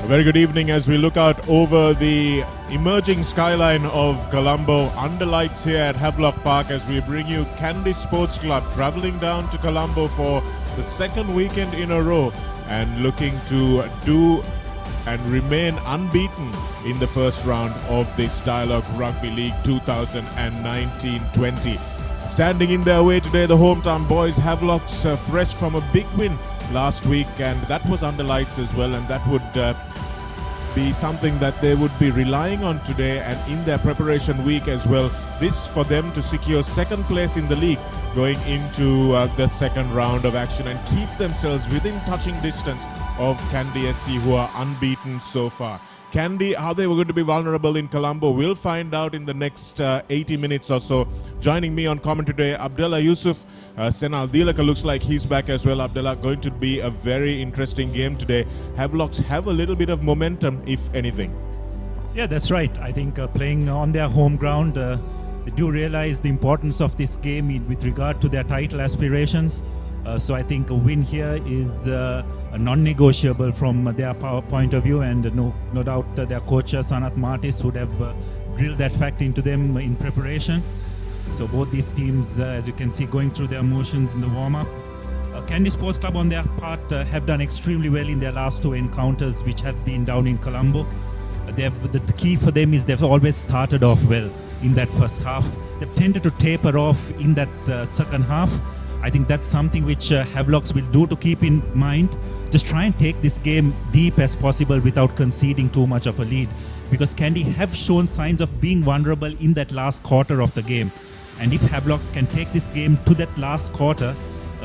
A very good evening as we look out over the emerging skyline of Colombo under lights here at Havelock Park as we bring you Kandy Sports Club travelling down to Colombo for the second weekend in a row and looking to do and remain unbeaten in the first round of this Dialog Rugby League 2019-20. Standing in their way today, the hometown boys, Havelock's fresh from a big win last week, and that was under lights as well, and that would be something that they would be relying on today and in their preparation week as well. This for them to secure second place in the league going into the second round of action and keep themselves within touching distance of Kandy SC, who are unbeaten so far. Kandy, how they were going to be vulnerable in Colombo, we'll find out in the next 80 minutes or so. Joining me on comment today, Abdullah Yusuf. Senal Dilaka looks like he's back as well. Abdullah, going to be a very interesting game today. Havelocks have a little bit of momentum, if anything. Yeah, that's right. I think playing on their home ground, they do realize the importance of this game with regard to their title aspirations. So I think a win here is a non-negotiable from their point of view, and no doubt their coach Sanat Martis would have drilled that fact into them in preparation. So both these teams, as you can see, going through their motions in the warm-up. Kandy Sports Club on their part have done extremely well in their last two encounters, which have been down in Colombo. The key for them is they've always started off well in that first half. They've tended to taper off in that second half. I think that's something which Havelocks will do to keep in mind. Just try and take this game deep as possible without conceding too much of a lead, because Kandy have shown signs of being vulnerable in that last quarter of the game. And if Havelocks can take this game to that last quarter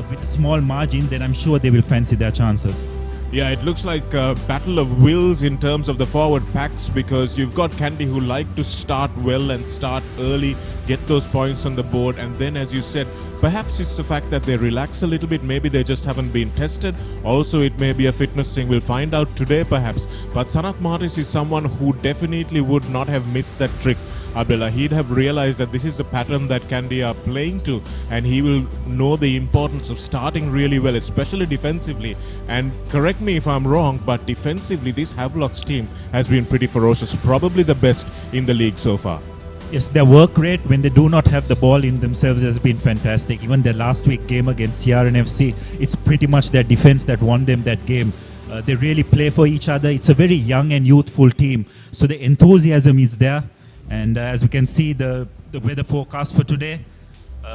with a small margin, then I'm sure they will fancy their chances. Yeah, it looks like a battle of wills in terms of the forward packs, because you've got Kandy who like to start well and start early, get those points on the board, and then, as you said, perhaps it's the fact that they relax a little bit. Maybe they just haven't been tested. Also, it may be a fitness thing. We'll find out today, perhaps. But Sanat Martis is someone who definitely would not have missed that trick, Abdullah. He'd have realized that this is the pattern that Kandy are playing to, and he will know the importance of starting really well, especially defensively. And correct me if I'm wrong, but defensively, this Havelock's team has been pretty ferocious, probably the best in the league so far. Yes, their work rate when they do not have the ball in themselves has been fantastic. Even their last week game against CRNFC, it's pretty much their defense that won them that game. They really play for each other. It's a very young and youthful team, so the enthusiasm is there. And as we can see, the weather forecast for today,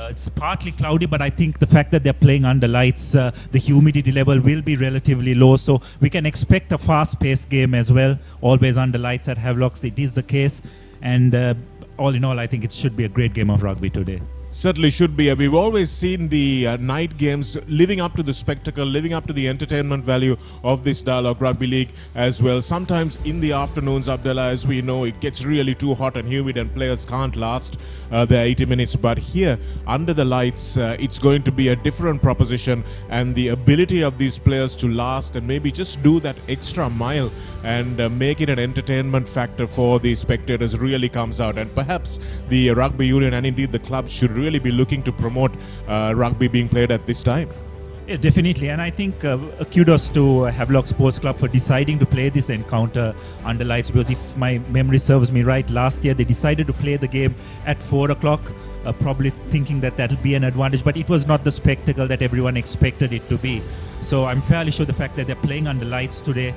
it's partly cloudy, but I think the fact that they're playing under lights, the humidity level will be relatively low, so we can expect a fast-paced game as well. Always under lights at Havelocks, it is the case. And all in all, I think it should be a great game of rugby today. Certainly should be. We've always seen the night games living up to the spectacle, living up to the entertainment value of this Dialog Rugby League as well. Sometimes in the afternoons, Abdullah, as we know, it gets really too hot and humid and players can't last their 80 minutes. But here, under the lights, it's going to be a different proposition, and the ability of these players to last and maybe just do that extra mile and make it an entertainment factor for the spectators really comes out. And perhaps the rugby union and indeed the club should really be looking to promote rugby being played at this time. Yeah, definitely. And I think kudos to Havelock Sports Club for deciding to play this encounter under lights, because if my memory serves me right, last year they decided to play the game at 4 o'clock, probably thinking that that'll be an advantage, but it was not the spectacle that everyone expected it to be. So I'm fairly sure the fact that they're playing under lights today,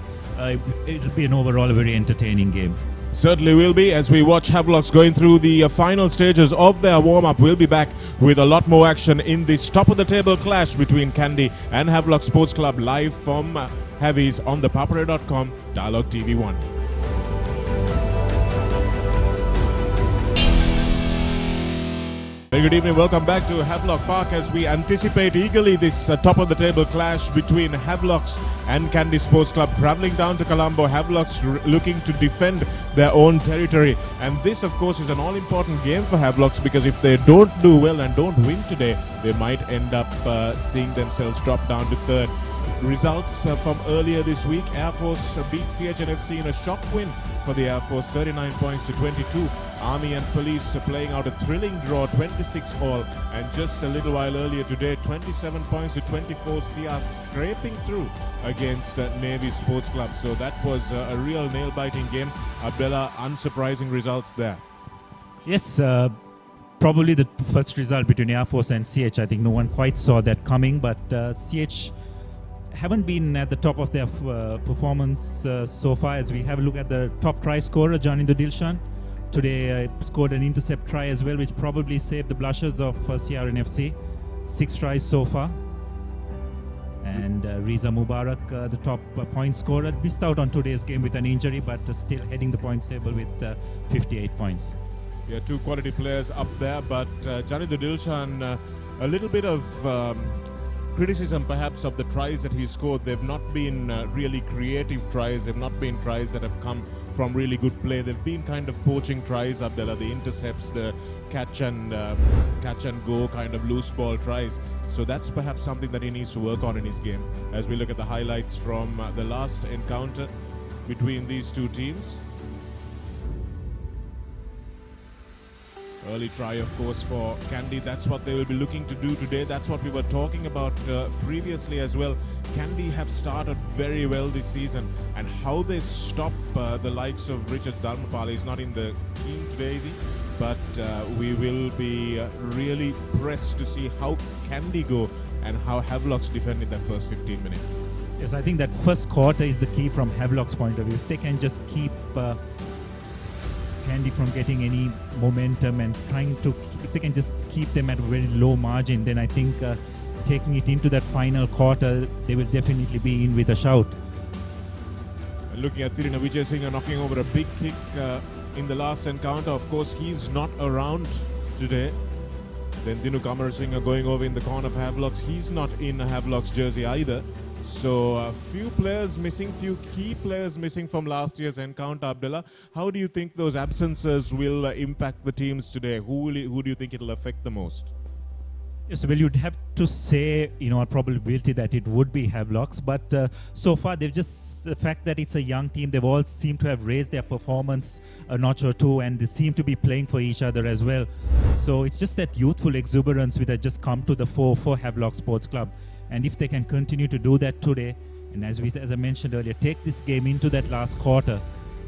it'll be an overall a very entertaining game. Certainly will be, as we watch Havelocks going through the final stages of their warm-up. We'll be back with a lot more action in this top-of-the-table clash between Kandy and Havelock Sports Club, live from Havies on ThePapare.com, Dialog TV 1. Very good evening, welcome back to Havelock Park as we anticipate eagerly this top-of-the-table clash between Havelocks and Kandy Sports Club. Travelling down to Colombo, Havelocks looking to defend their own territory. And this, of course, is an all-important game for Havelocks, because if they don't do well and don't win today, they might end up seeing themselves drop down to third. results from earlier this week. Air Force beat CHNFC in a shock win for the Air Force, 39 points to 22. Army and Police playing out a thrilling draw, 26 all. And just a little while earlier today, 27 points to 24, CR scraping through against Navy Sports Club. So that was a real nail-biting game. Abdullah, unsurprising results there. Yes, probably the first result between Air Force and CH. I think no one quite saw that coming, but CH haven't been at the top of their performance so far. As we have a look at the top try scorer, Janinder Dilshan, today scored an intercept try as well, which probably saved the blushes of CRNFC. 6 tries so far. And Riza Mubarak, the top point scorer, missed out on today's game with an injury, but still heading the points table with 58 points. Yeah, 2 quality players up there, but Janinder Dilshan, a little bit of criticism perhaps of the tries that he scored. They've not been really creative tries. They've not been tries that have come from really good play. They've been kind of poaching tries, Abdullah, the intercepts, the catch and go kind of loose ball tries. So that's perhaps something that he needs to work on in his game. As we look at the highlights from the last encounter between these two teams. Early try, of course, for Kandy. That's what they will be looking to do today. That's what we were talking about previously as well. Kandy have started very well this season, and how they stop the likes of Richard Dharmapala is not in the team today, is he? But we will be really pressed to see how Kandy go and how Havelock's defend in that first 15 minutes. Yes, I think that first quarter is the key from Havelock's point of view. If they can just keep Kandy from getting any momentum and if they can just keep them at a very low margin, then I think taking it into that final quarter, they will definitely be in with a shout. Looking at Tirina Vijayasinghe knocking over a big kick in the last encounter. Of course, he's not around today. Then Dinu Kamarasinghe going over in the corner of Havelock's. He's not in Havelock's jersey either. So a few players missing, few key players missing from last year's encounter, Abdullah. How do you think those absences will impact the teams today? Who do you think it'll affect the most? Yes, well, you'd have to say, a probability that it would be Havelock's, but so far they've just, the fact that it's a young team, they've all seemed to have raised their performance a notch or two, and they seem to be playing for each other as well. So it's just that youthful exuberance which has just come to the fore for Havelock Sports Club. And if they can continue to do that today, and as I mentioned earlier, take this game into that last quarter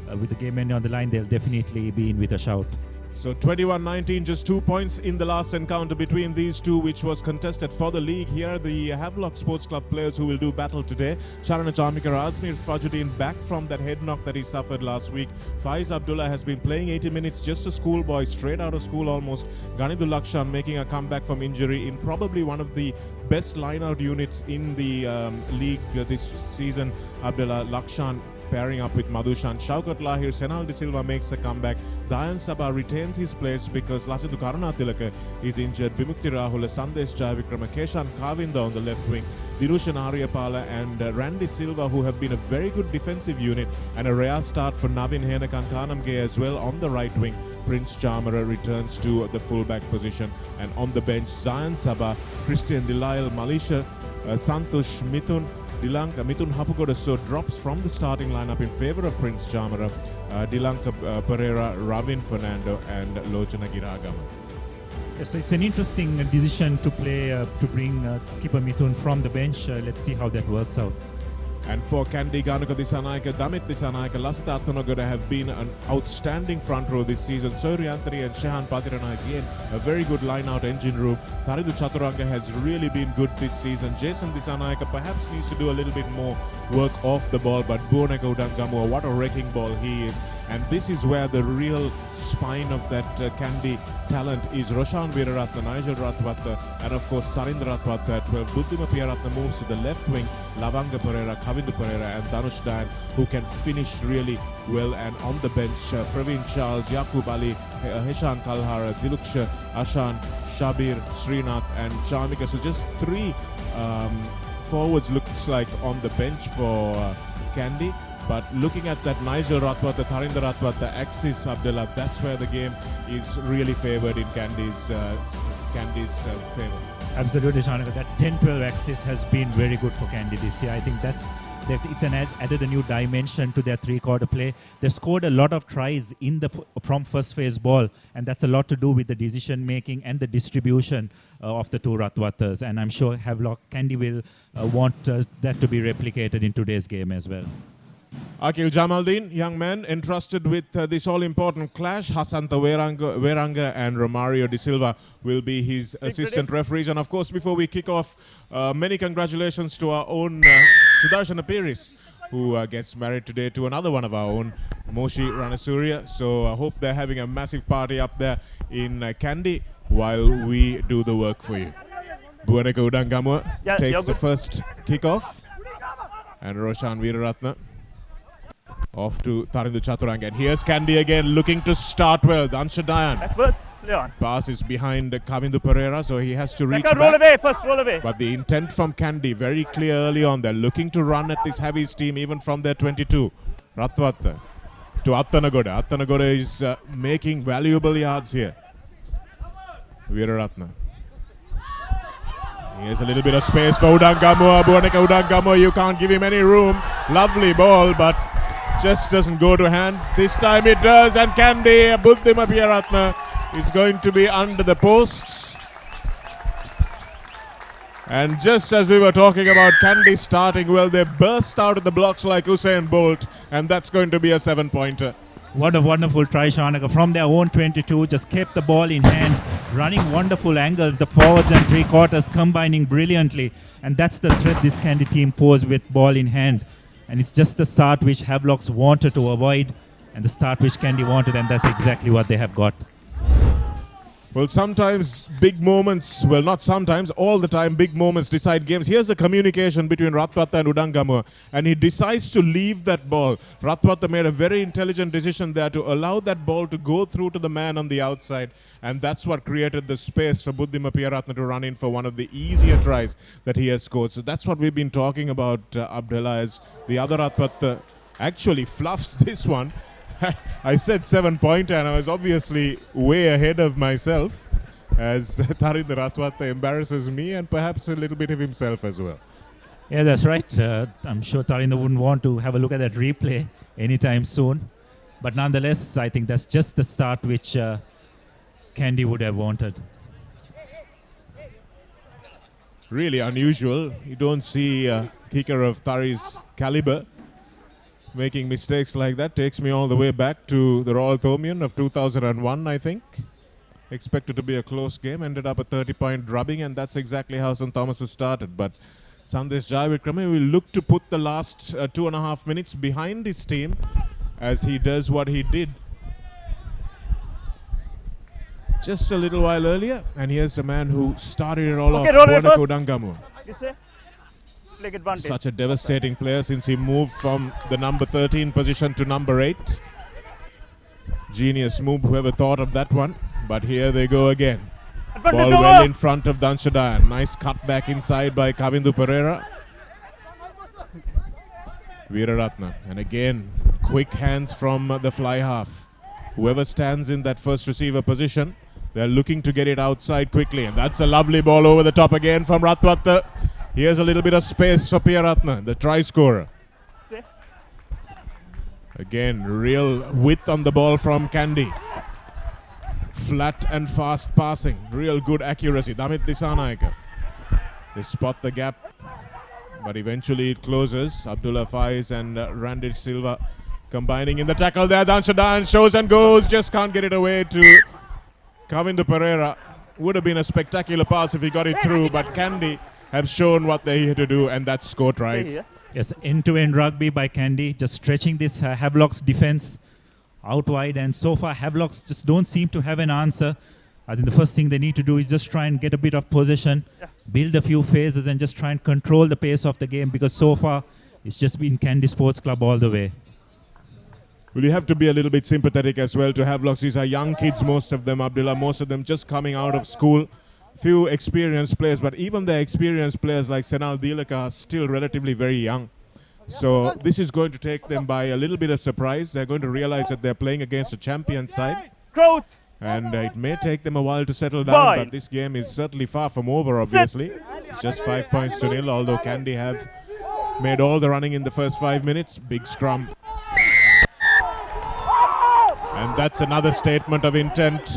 with the game ending on the line, they'll definitely be in with a shout. So 21-19, just 2 points in the last encounter between these two, which was contested for the league. Here are the Havelock Sports Club players who will do battle today. Charana Chamika Azmir Fajuddin back from that head knock that he suffered last week. Faiz Abdullah has been playing 80 minutes, just a schoolboy, straight out of school almost. Ganidul Lakshan making a comeback from injury in probably one of the best line-out units in the league this season. Abdullah Lakshan pairing up with Madhushan. Shaukat Lahir, Senal De Silva makes a comeback. Dayan Sabha retains his place because Lasitu Karunatilaka is injured. Bimukti Rahula, Sandesh Jayavikrama, Keshan Kavinda on the left wing, Dirushan Aryapala and Randy Silva, who have been a very good defensive unit, and a rare start for Navin Henakan Kanamge as well on the right wing. Prince Chamara returns to the fullback position, and on the bench Zayan Sabha, Christian Dilail, Malisha, Santosh Mithun, Dilanka Mithun Hapukoda so drops from the starting lineup in favor of Prince Chamara, Dilanka Pereira, Ravin Fernando and Lochana Giragama. Yes, it's an interesting decision to play to bring skipper Mithun from the bench. Let's see how that works out. And for Kandy, Ganuka Disanaika, Damit Disanaika, Lasita Atanagoda have been an outstanding front row this season. Soiri Antari and Shehan Patirana again, a very good line-out engine room. Taridu Chaturanga has really been good this season. Jason Disanaika perhaps needs to do a little bit more work off the ball, but Buoneka Udangamua, what a wrecking ball he is. And this is where the real spine of that Kandy talent is. Roshan Veeraratna, Nigel Ratwata, and of course Tarindra Ratwata at 12. Buddhima Piyaratna moves to the left wing. Lavanga Pereira, Kavindu Pereira and Danush Dayan, who can finish really well. And on the bench, Praveen Charles, Yaqub Ali, Heshan Kalhara, Diluksha, Ashan, Shabir, Srinath and Chamika. So just 3 forwards looks like on the bench for Kandy. But looking at that Nigel Ratwata, Tarinder Ratwata axis, Abdullah, that's where the game is really favoured in Kandy's favor. Absolutely, Shanaka. That 10-12 axis has been very good for Kandy this year. I think it's added a new dimension to their three-quarter play. They've scored a lot of tries from first phase ball, and that's a lot to do with the decision making and the distribution of the two Ratwatas. And I'm sure Kandy will want that to be replicated in today's game as well. Akil Jamaldeen, young man entrusted with this all-important clash. Hasanta Veranga and Romario De Silva will be his assistant referees. And of course, before we kick off, many congratulations to our own Sudarshan Apiris, who gets married today to another one of our own, Moshi Ranasuria. So I hope they're having a massive party up there in Kandy while we do the work for you. Buanaka Udangamua takes the first kick-off. And Roshan Veeraratne off to Tarindu Chaturanga. And here's Kandy again looking to start well. Dansha Dayan. Pass is behind Kavindu Pereira, so he has to reach back. Roll away. But the intent from Kandy very clear early on. They're looking to run at this heavy steam even from their 22. Ratwata to Attanagoda. Attanagoda is making valuable yards here. Veeraratne. Here's a little bit of space for Udangamua. Buanaka Udangamua, you can't give him any room. Lovely ball, but just doesn't go to hand. This time it does, and Kandy Buddhima Piyaratna is going to be under the posts. And just as we were talking about Kandy starting well, they burst out of the blocks like Usain Bolt, and that's going to be a 7-pointer. What a wonderful try, Shanaka. From their own 22, just kept the ball in hand, running wonderful angles, the forwards and three-quarters combining brilliantly. And that's the threat this Kandy team posed with ball in hand. And it's just the start which Havelocks wanted to avoid, and the start which Kandy wanted, and that's exactly what they have got. Well, sometimes big moments, well, not sometimes, all the time, big moments decide games. Here's the communication between Ratwata and Udangamua, and he decides to leave that ball. Ratwata made a very intelligent decision there to allow that ball to go through to the man on the outside, and that's what created the space for Buddhima Piyaratna to run in for one of the easier tries that he has scored. So that's what we've been talking about, Abdullah, as the other Ratwata actually fluffs this one. I said 7-pointer, and I was obviously way ahead of myself, as Tarindu Ratwata embarrasses me and perhaps a little bit of himself as well. Yeah, that's right. I'm sure Tarindu wouldn't want to have a look at that replay anytime soon. But nonetheless, I think that's just the start which Kandy would have wanted. Really unusual. You don't see a kicker of Tari's caliber making mistakes like that. Takes me all the way back to the Royal Thomian of 2001, I think. Expected to be a close game, ended up a 30-point drubbing, and that's exactly how St. Thomas has started. But Sandesh Jayavikrama will look to put the last 2.5 minutes behind his team as he does what he did just a little while earlier. And here's the man who started it all off, Buanaka Udangamua. Such a devastating player since he moved from the number 13 position to number 8. Genius move, whoever thought of that one. But here they go again. Ball well in front of Danshadayan. Nice cut back inside by Kavindu Pereira. Veeraratne. And again, quick hands from the fly half. Whoever stands in that first receiver position, they're looking to get it outside quickly. And that's a lovely ball over the top again from Ratwata. Here's a little bit of space for Piyaratne, the try scorer. Again, real width on the ball from Kandy. Flat and fast passing. Real good accuracy. Damit Disanaika. They spot the gap, but eventually it closes. Abdullah Faiz and Randy Silva combining in the tackle there. Danshadayan shows and goes. Just can't get it away to Kavindu Pereira. Would have been a spectacular pass if he got it through, but Kandy have shown what they're here to do, and that's score tries. Yes, end-to-end rugby by Kandy, just stretching this Havelock's defense out wide, and so far Havelocks just don't seem to have an answer. I think the first thing they need to do is just try and get a bit of possession, build a few phases, and just try and control the pace of the game, because so far it's just been Kandy Sports Club all the way. Well, you have to be a little bit sympathetic as well to Havelocks. These are young kids, most of them, Abdullah, most of them just coming out of school. Few experienced players, but even the experienced players like Senal Dilaka are still relatively very young. So this is going to take them by a little bit of surprise. They're going to realize that they're playing against a champion side. And it may take them a while to settle down, but this game is certainly far from over, obviously. It's just 5 points to nil, although Kandy have made all the running in the first 5 minutes. Big scrum. And that's another statement of intent.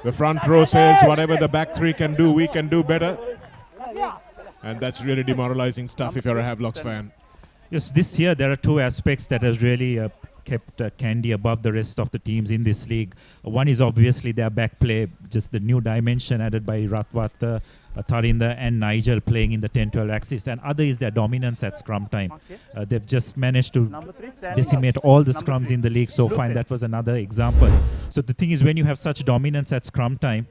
The front row says whatever the back three can do, we can do better. And that's really demoralizing stuff if you're a Havelocks fan. Yes, this year there are two aspects that has really kept Kandy above the rest of the teams in this league. One is obviously their back play, just the new dimension added by Ratwata, Tarinda and Nigel playing in the 10-12 axis. And other is their dominance at scrum time. They've just managed to decimate all the scrums in the league so far, and that was another example. So the thing is, when you have such dominance at scrum time,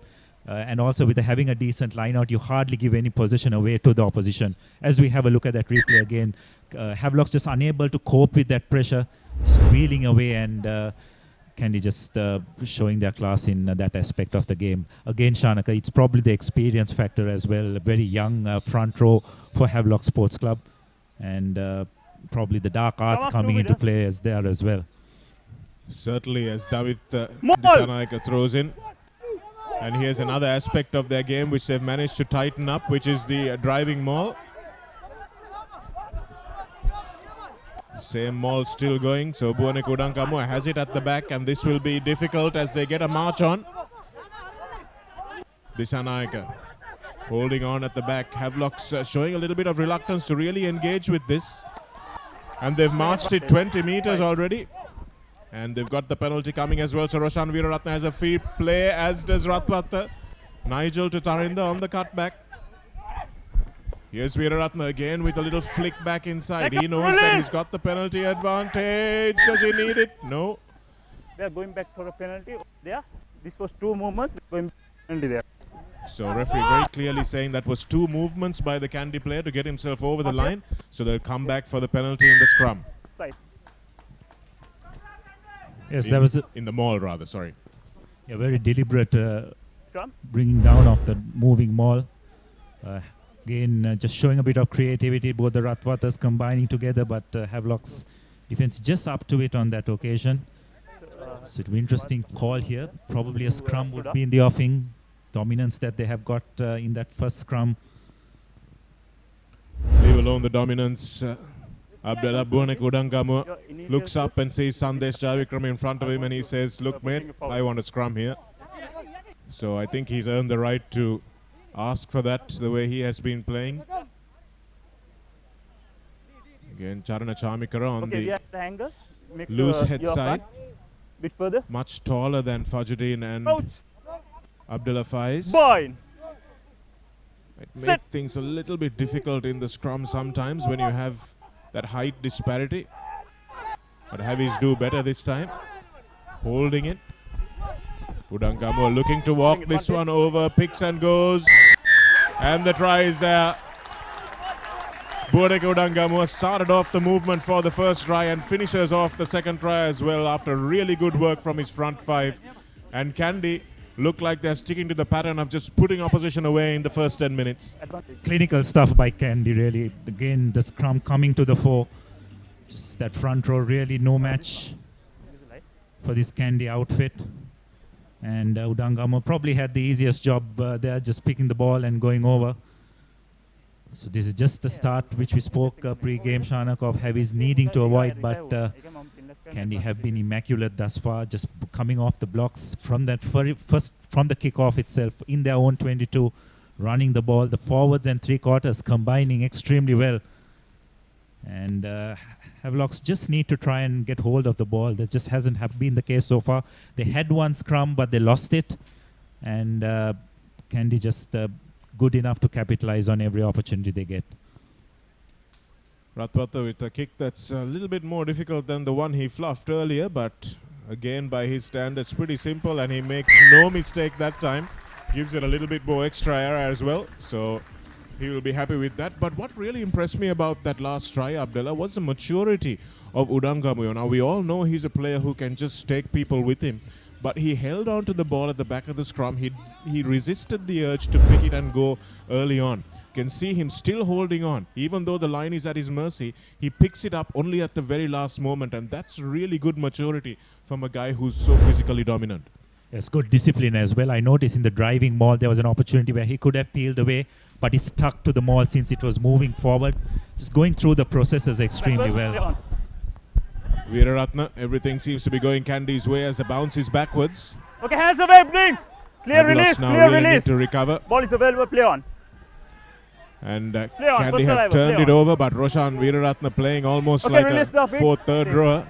and also with having a decent line out, you hardly give any possession away to the opposition. As we have a look at that replay again, Havelocks just unable to cope with that pressure, just wheeling away, and Kandy just showing their class in that aspect of the game. Again, Shanaka, it's probably the experience factor as well. A very young front row for Havelock Sports Club, and probably the dark arts coming into play as there as well. Certainly, as David Disanaika throws in. And here's another aspect of their game which they've managed to tighten up, which is the driving maul. Same maul still going, so Buane Kudankamua has it at the back, and this will be difficult as they get a march on. Disanaika holding on at the back. Havelocks showing a little bit of reluctance to really engage with this. And they've marched it 20 meters already. And they've got the penalty coming as well. So Roshan Veeraratne has a free play, as does Ratwata. Nigel to Tarinda on the cutback. Here's Veeraratne again with a little flick back inside. He knows that he's got the penalty advantage. Does he need it? No. They are going back for a penalty there. This was 2 movements. Going penalty there. So referee very clearly saying that was 2 movements by the Kandy player to get himself over the line. So they'll come back for the penalty in the scrum. Side. Yes, that was in the maul, rather. Sorry. A very deliberate bringing down of the moving maul. Again, just showing a bit of creativity. Both the Ratwatas combining together, but Havelock's defense just up to it on that occasion. So it'll be interesting call here. Probably a scrum would be in the offing. Dominance that they have got in that first scrum. Leave alone the dominance. Abdullah Buane Kudankamua looks up and sees Sandesh Javikram in front of him, and he says, look mate, I want a scrum here. So I think he's earned the right to ask for that, the way he has been playing. Again, Charana Chamikara on the loose head side. Bit further. Much taller than Fajuddin and Abdullah Faiz. It makes things a little bit difficult in the scrum sometimes when you have that height disparity. But Havies do better this time. Holding it. Kudankamua looking to walk this one over. Picks and goes. And the try is there. Buane Kudankamua started off the movement for the first try and finishes off the second try as well after really good work from his front 5. And Kandy look like they're sticking to the pattern of just putting opposition away in the first 10 minutes. Clinical stuff by Kandy, really. Again, the scrum coming to the fore. Just that front row, really no match for this Kandy outfit. And Udangamo probably had the easiest job there, just picking the ball and going over. So this is just the start, which we spoke pre-game, Shanak, of Havies needing to avoid, but Kandy have been immaculate thus far, just coming off the blocks from that from the kickoff itself in their own 22, running the ball, the forwards and 3/4 combining extremely well. And Havelocks just need to try and get hold of the ball. That just hasn't been the case so far. They had one scrum, but they lost it. And Kandy just good enough to capitalize on every opportunity they get. Ratwata with a kick that's a little bit more difficult than the one he fluffed earlier, but again by his standards pretty simple, and he makes no mistake that time. Gives it a little bit more extra air as well, so he will be happy with that. But what really impressed me about that last try, Abdullah, was the maturity of Udangamuyo. Now we all know he's a player who can just take people with him, but he held on to the ball at the back of the scrum. He resisted the urge to pick it and go early on. Can see him still holding on. Even though the line is at his mercy, he picks it up only at the very last moment, and that's really good maturity from a guy who's so physically dominant. Yes, good discipline as well. I noticed in the driving maul there was an opportunity where he could have peeled away, but he stuck to the maul since it was moving forward. Just going through the processes extremely well. Veeraratne, everything seems to be going Kandy's way as the bounce is backwards. Okay, hands away, bring. Clear Havelocks release, now clear really release. need to recover. Ball is available, play on. And on, Kandy good have survivor, turned play it on. over, but Roshan Veeraratne playing almost Okay, like release the a feet. fourth, third rower.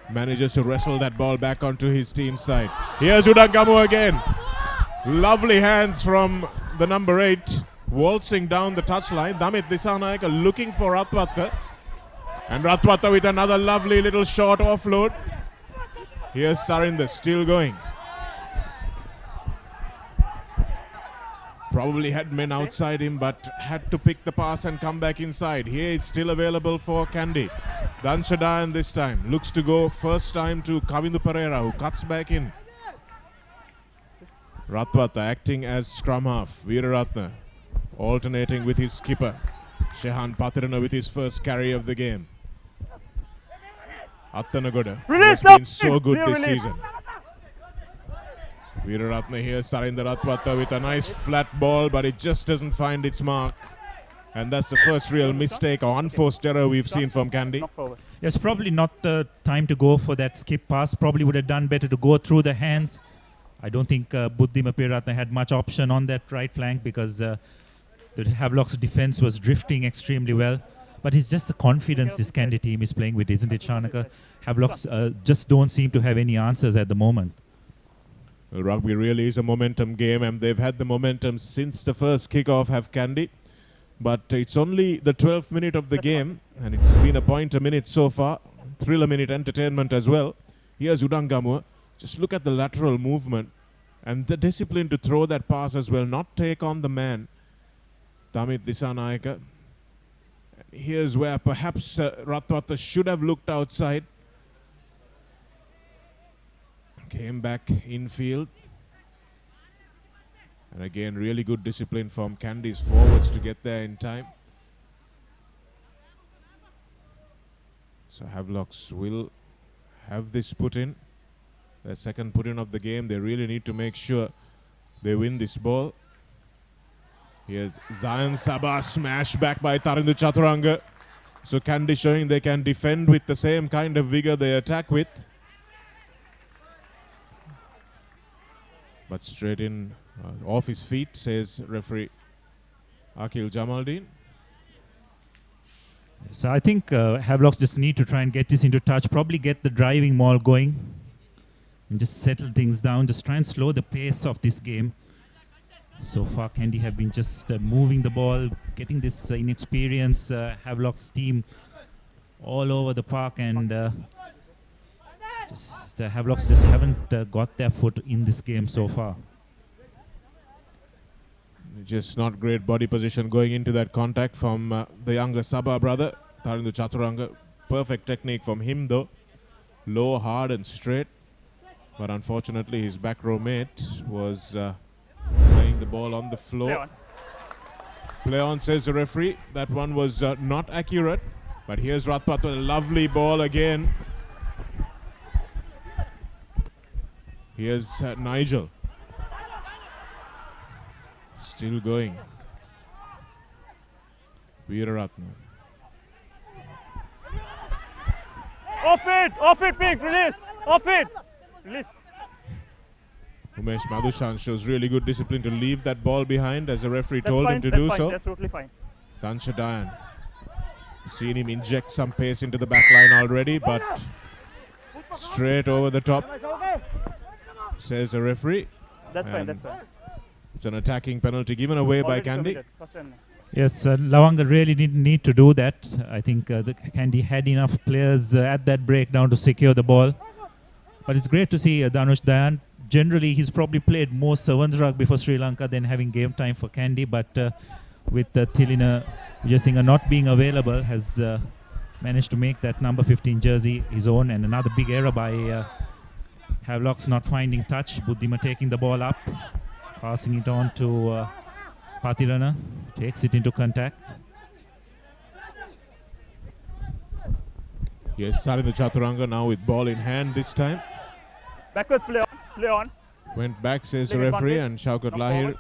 Manages to wrestle that ball back onto his team side. Here's Udangamu again. Lovely hands from the number 8, waltzing down the touchline. Damit Dissanayake looking for Ratwatta. And Ratwatta with another lovely little short offload. Here's Tarinder still going. Probably had men outside him, but had to pick the pass and come back inside. Here it's still available for Kandy. Danshadayan this time looks to go first time to Kavindu Pereira, who cuts back in. Ratwatta acting as scrum half. Veeraratne alternating with his skipper. Shehan Patirana with his first carry of the game. Attanagoda has been so good this season. Veeraratne here, Sarinder Ratwatta with a nice flat ball, but it just doesn't find its mark. And that's the first real mistake or unforced error we've seen from Kandy. Yes, probably not the time to go for that skip pass. Probably would have done better to go through the hands. I don't think Buddhima Peeratne had much option on that right flank because the Havelock's defense was drifting extremely well. But it's just the confidence this Kandy team is playing with, isn't it, Shanaka? Havelocks just don't seem to have any answers at the moment. Well, rugby really is a momentum game, and they've had the momentum since the first kickoff, have Kandy. But it's only the 12th minute of the game, and it's been a point a minute so far. Thriller minute entertainment as well. Here's Udangamu. Just look at the lateral movement and the discipline to throw that pass as well, not take on the man. Damit Dissanayake. Here's where perhaps Ratwatta should have looked outside. Came back infield. And again, really good discipline from Kandy's forwards to get there in time. So Havelocks will have this put in. Their second put in of the game. They really need to make sure they win this ball. Here's Zayan Sabah, smashed back by Tarindu Chaturanga. So Kandy showing they can defend with the same kind of vigor they attack with. But straight in, off his feet, says referee Akil Jamaldeen. So I think Havelocks just need to try and get this into touch, probably get the driving maul going and just settle things down, just try and slow the pace of this game. So far, Kandy have been just moving the ball, getting this inexperienced Havelocks team all over the park, and Havelocks just haven't got their foot in this game so far. Just not great body position going into that contact from the younger Sabah brother, Tarindu Chaturanga. Perfect technique from him though. Low, hard and straight. But unfortunately his back row mate was playing the ball on the floor. Play on, says the referee. That one was not accurate. But here's Ratwatta with a lovely ball again. Here's Nigel. Still going. Veeraratne. Off it, Pink, release. Off it. Release. Umesh Madhushan shows really good discipline to leave that ball behind as the referee told him to that's do fine, so. That's totally fine. Danshadayan. Seen him inject some pace into the back line already, but straight over the top, says the referee. That's fine, that's fine. It's an attacking penalty given away by Kandy. Yes, Lawanga really didn't need to do that. I think the Kandy had enough players at that breakdown to secure the ball. But it's great to see Dhanush Dayan. Generally, he's probably played more sevens rugby for Sri Lanka than having game time for Kandy. But with Thilina Vijayasinghe not being available, has managed to make that number 15 jersey his own. And another big error by Havelocks not finding touch. Buddhima taking the ball up, passing it on to Patirana, takes it into contact. Yes, starting the Chaturanga now with ball in hand this time. Backwards play on. Went back, says the Leg referee, advantage. and Shaukat Knock Lahir forward.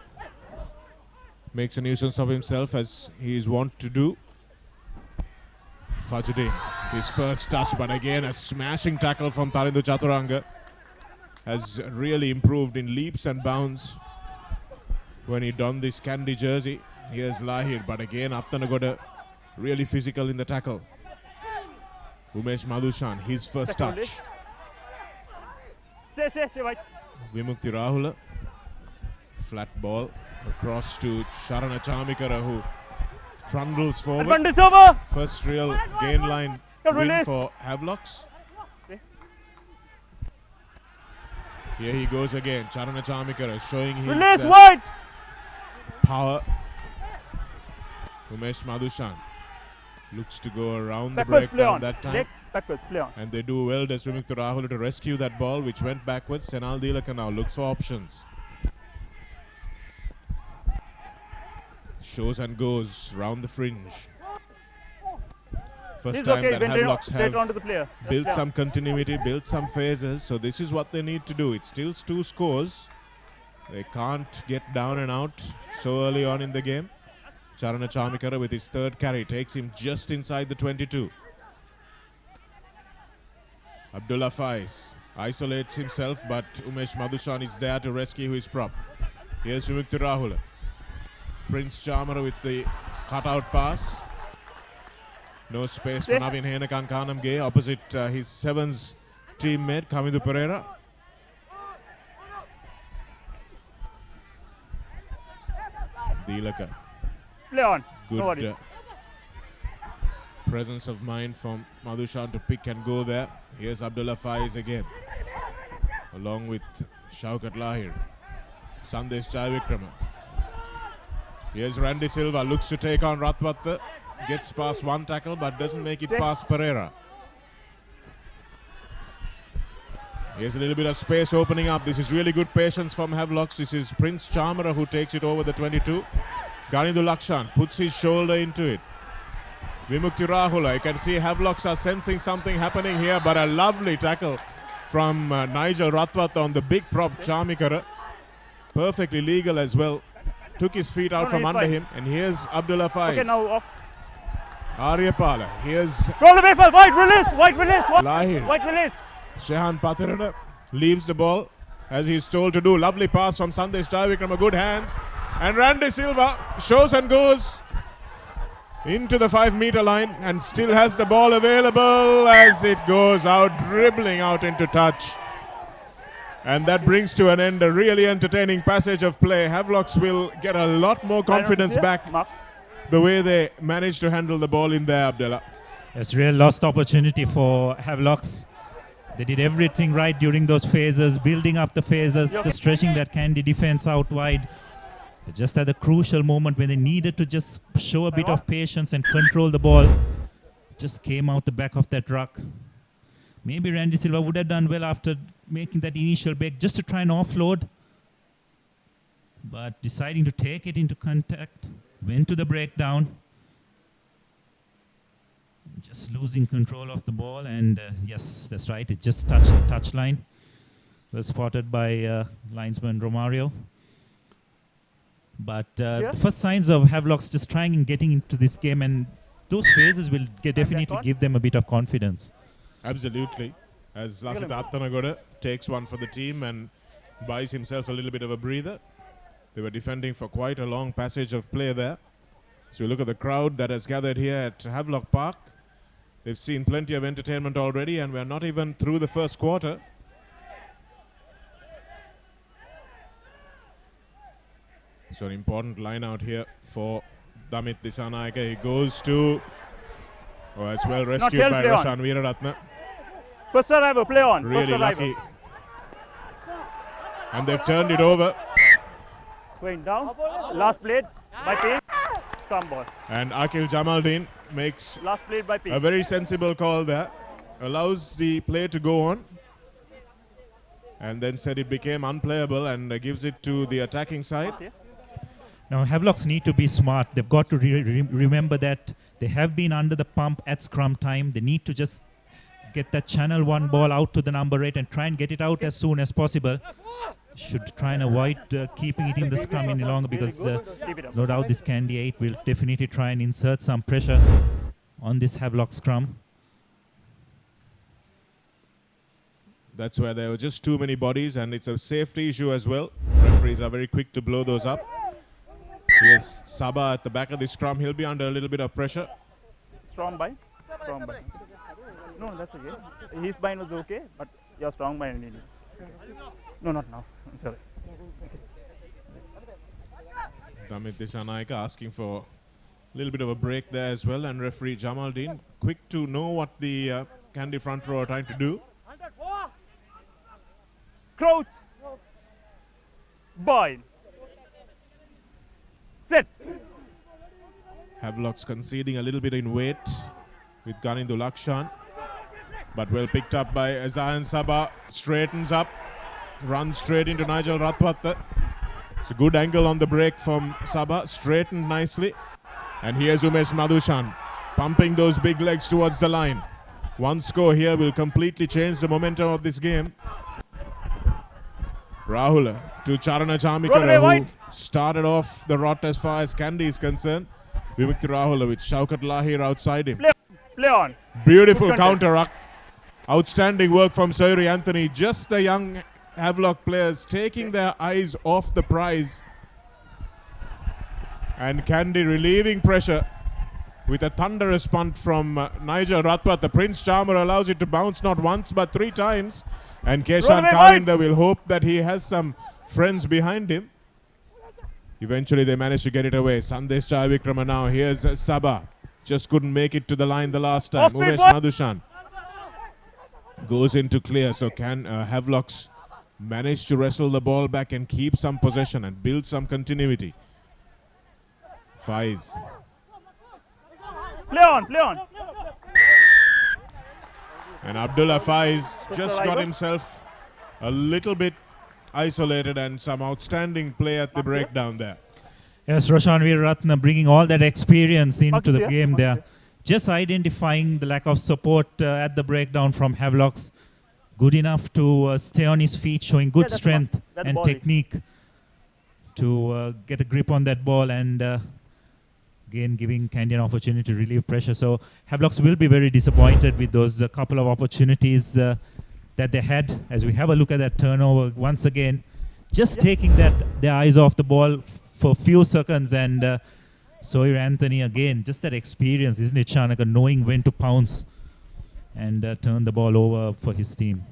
makes a nuisance of himself as he is wont to do. Fajruddin, his first touch, but again a smashing tackle from Tarindu Chaturanga. Has really improved in leaps and bounds when he donned this Kandy jersey. Here's Lahir, but again Attanagoda really physical in the tackle. Umesh Madhushan, his first Second touch. Stay right. Vimukti Rahula, flat ball across to Sharana Chamikara, who trundles forward. Advantage over. First real gain line win Release. for Havelocks. Okay. Here he goes again. Charana Chamikara showing his Release wide. power. Umesh Madhushan looks to go around the Backwards play breakdown on. that time. Leg backwards play on. And they do well, Desvimukta Rahul, to rescue that ball which went backwards. Senal Dilaka now looks for options. Shows and goes round the fringe. First This is time okay. that When Havelocks straight have onto the player. Just built play on. some continuity, built some phases. So this is what they need to do. It's still 2 scores. They can't get down and out so early on in the game. Charana Chamikara with his third carry takes him just inside the 22. Abdullah Faiz isolates himself, but Umesh Madhushan is there to rescue his prop. Here's Vimukti Rahula. Prince Chamara with the cutout pass. No space for Navin Henakan Kanamge opposite his sevens teammate Kamindu Pereira. Dilaka. Play on. No Good worries. presence of mind from Madhushan to pick and go there. Here's Abdullah Faiz again, along with Shaukat Lahir. Sandesh Jaivikrama. Here's Randy Silva, looks to take on Ratwatta. Gets past one tackle but doesn't make it past Pereira. Here's a little bit of space opening up. This is really good patience from Havelocks. This is Prince Chamara who takes it over the 22. Ganindu Lakshan puts his shoulder into it. Vimukti Rahula, you can see Havelocks are sensing something happening here, but a lovely tackle from Nigel Ratwatta on the big prop Chamikara. Perfectly legal as well. Took his feet out from he's under fine. him, and here's Abdullah Faiz. Okay, now off. Aryapala. Here's Roll away for wide release. Wide release. Lahir. Wide release. Shehan Patirana leaves the ball as he's told to do. Lovely pass from Sandesh Jaivikrama, good hands. And Randy Silva shows and goes into the 5-meter line and still has the ball available as it goes out, dribbling out into touch. And that brings to an end a really entertaining passage of play. Havelocks will get a lot more confidence back Mark. the way they managed to handle the ball in there, Abdullah. It's a real lost opportunity for Havelocks. They did everything right during those phases, building up the phases, just stretching that Kandy defense out wide. But just at the crucial moment when they needed to just show a bit of patience and control the ball, just came out the back of that ruck. Maybe Randy Silva would have done well after making that initial break just to try and offload. But deciding to take it into contact, went to the breakdown. Just losing control of the ball, and yes, that's right, it just touched the touchline. Well spotted by linesman Romario. But the first signs of Havelocks just trying and getting into this game, and those phases will definitely give them a bit of confidence. Absolutely. As Lasita Attanagoda takes one for the team and buys himself a little bit of a breather. They were defending for quite a long passage of play there. So you look at the crowd that has gathered here at Havelock Park. They've seen plenty of entertainment already, and we're not even through the first quarter. So an important line out here for Damit Disanaika. He goes to... Oh, it's well rescued by Roshan Veeraratne. First arrival, play on. Really First lucky. And they've turned it over. Going down. Last played by Payne. Scrum ball. And Akil Jamaldeen makes Last played by Payne. a very sensible call there. Allows the play to go on. And then said it became unplayable and gives it to the attacking side. Okay. Now Havelocks need to be smart. They've got to remember that they have been under the pump at scrum time. They need to just get that channel 1 ball out to the number 8 and try and get it out as soon as possible. should try and avoid keeping it in the scrum any longer, because no doubt this Kandy 8 will definitely try and insert some pressure on this Havelock scrum. That's where there were just too many bodies, and it's a safety issue as well. Referees are very quick to blow those up. Here's Saba at the back of the scrum. He'll be under a little bit of pressure. Strong bind. Strong bind. No, that's okay. His bind was okay, but your strong bind needed. No, not now. I'm sorry. Damit Dishanayaka asking for a little bit of a break there as well, and referee Jamaldeen quick to know what the Kandy front row are trying to do. Crouch. Bind. Set. Havelock's conceding a little bit in weight with Ganindu Lakshan, but well picked up by Azayan Saba. Straightens up, runs straight into Nigel Rathwatta. It's a good angle on the break from Saba, straightened nicely. And here's Umesh Madhushan pumping those big legs towards the line. One score here will completely change the momentum of this game. Rahul to Charana Chamikara, who started off the rot as far as Kandy is concerned. Vivek Rahul with Shaukat Lahir outside him. Play on. Beautiful counter. Outstanding work from Sauri Anthony. Just the young Havelock players taking their eyes off the prize. And Kandy relieving pressure with a thunderous punt from Nigel Rathwatta. The Prince Charmer allows it to bounce not once but 3 times. And Keshan Kalinda will hope that he has some friends behind him. Eventually they managed to get it away. Sandesh Chayavikrama now. Here's Saba. Just couldn't make it to the line the last time. Umesh Madhushan goes in to clear. So can Havelocks manage to wrestle the ball back and keep some possession and build some continuity. Faiz. Play on, play on. And Abdullah Faiz just got himself a little bit isolated, and some outstanding play at the breakdown there. Yes, Roshan Veeraratne bringing all that experience into the game there. Just identifying the lack of support at the breakdown from Havelocks. Good enough to stay on his feet, showing good strength and technique to get a grip on that ball, and again giving Kandy an opportunity to relieve pressure. So Havelocks will be very disappointed with those couple of opportunities that they had. As we have a look at that turnover once again, just taking their eyes off the ball for a few seconds, and Sawyer Anthony again, just that experience, isn't it, Shanaka, knowing when to pounce and turn the ball over for his team.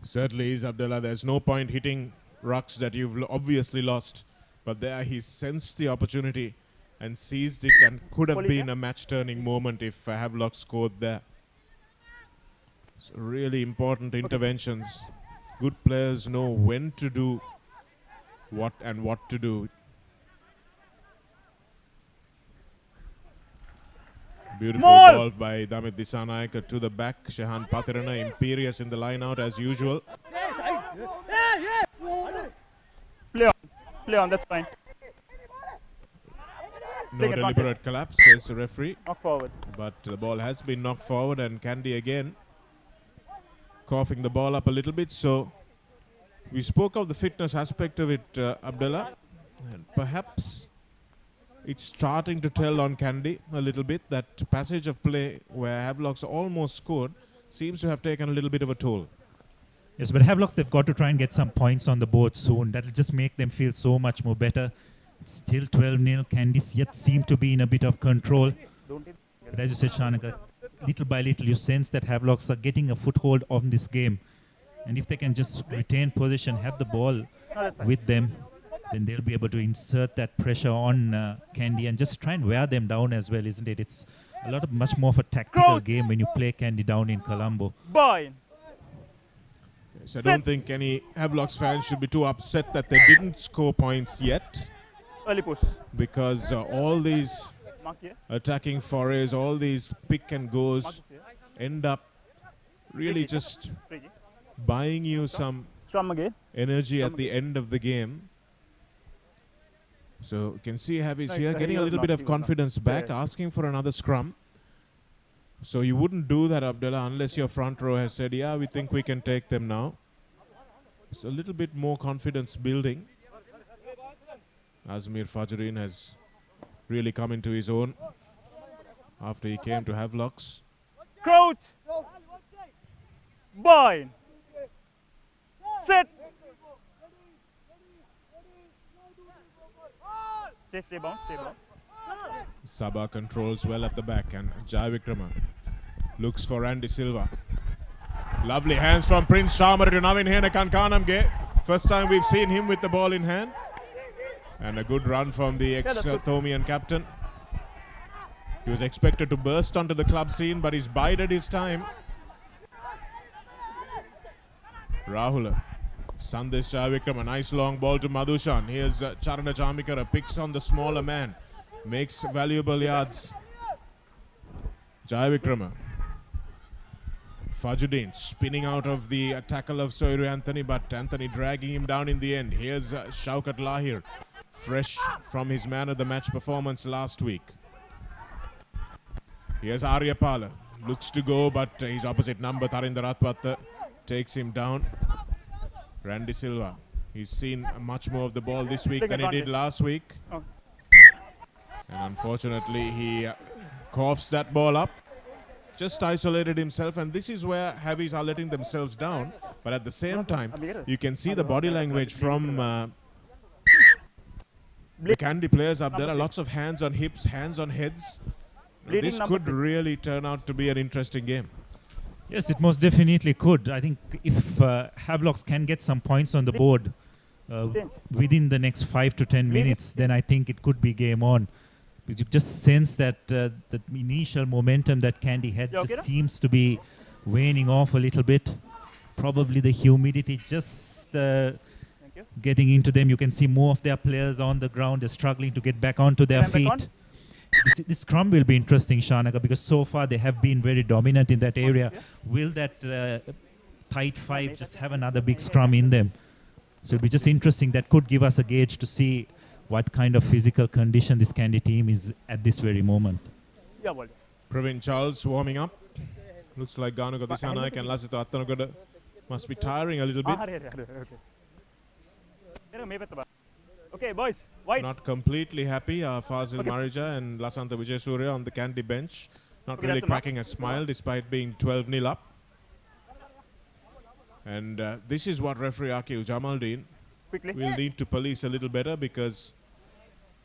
Certainly is, Abdullah. There's no point hitting rucks that you've obviously lost, but there he sensed the opportunity and seized it, and could have been a match-turning moment if Havelock scored there. So really important interventions. Good players know when to do what and what to do. Beautiful ball by Damit Dishanayaka to the back. Shehan Pathirana imperious in the line out as usual. Play on, that's fine. No deliberate collapse, says the referee. Knock forward. But the ball has been knocked forward, and Kandy again coughing the ball up a little bit. So we spoke of the fitness aspect of it, Abdullah, and perhaps it's starting to tell on Kandy a little bit. That passage of play where Havelocks almost scored seems to have taken a little bit of a toll. Yes, but Havelocks, they've got to try and get some points on the board soon. That'll just make them feel so much more better. It's still 12-0. Kandy yet seem to be in a bit of control. But as you said, Shanaka, little by little you sense that Havelocks are getting a foothold on this game. And if they can just retain possession, have the ball with them, then they'll be able to insert that pressure on Kandy and just try and wear them down as well, isn't it? It's a lot of much more of a tactical game when you play Kandy down in Colombo. So I don't think any Havelocks fans should be too upset that they didn't score points yet. Early push. Because all these attacking forays, all these pick and goes end up really just buying you some energy at the end of the game. So you can see Havi's here getting a little bit of confidence back, asking for another scrum. So you wouldn't do that, Abdullah, unless your front row has said, yeah, we think we can take them now. It's a little bit more confidence building. Azmir Fajrin has really come into his own after he came to Havelock's. Crouch. Bind. Set. Stay bound, stay bound. Sabah controls well at the back, and Jai Vikrama looks for Randy Silva. Lovely hands from Prince Charmer to Navin Henakan Kanamge. First time we've seen him with the ball in hand. And a good run from the ex-Thomian captain. He was expected to burst onto the club scene, but he's bided his time. Rahula. Sandesh Jayavikram, a nice long ball to Madhushan. Here's Charana Chamikara, picks on the smaller man, makes valuable yards. Jayavikrama. Fajuddin spinning out of the tackle of Soiru Anthony, but Anthony dragging him down in the end. Here's Shaukat Lahir, fresh from his man of the match performance last week. Here's Aryapala, looks to go, but his opposite number, Tharinder Atwat, takes him down. Randy Silva, he's seen much more of the ball this week than he did last week. Oh. And unfortunately, he coughs that ball up. Just isolated himself, and this is where Havies are letting themselves down. But at the same time, you can see the body language from the Kandy players up there. Lots of hands on hips, hands on heads. This could really turn out to be an interesting game. Yes, it most definitely could. I think if Havelocks can get some points on the board within the next 5 to 10 minutes, then I think it could be game on. Because you just sense that the initial momentum that Kandy had just seems to be waning off a little bit. Probably the humidity just getting into them. You can see more of their players on the ground. They're struggling to get back onto their feet. This scrum will be interesting, Shanaka, because so far they have been very dominant in that area. Will that tight five just have another big scrum in them? So it'll be just interesting. That could give us a gauge to see what kind of physical condition this Kandy team is at this very moment. Praveen Charles warming up. Looks like Ganuga Disanaik and Lasito Attanagada must be tiring a little bit. Okay, boys. Wide. Not completely happy are Fazil Marija and Lasanta Vijaysurya on the Kandy bench. Not really cracking a smile despite being 12-0 up. And this is what referee Akil Jamaldeen will need to police a little better, because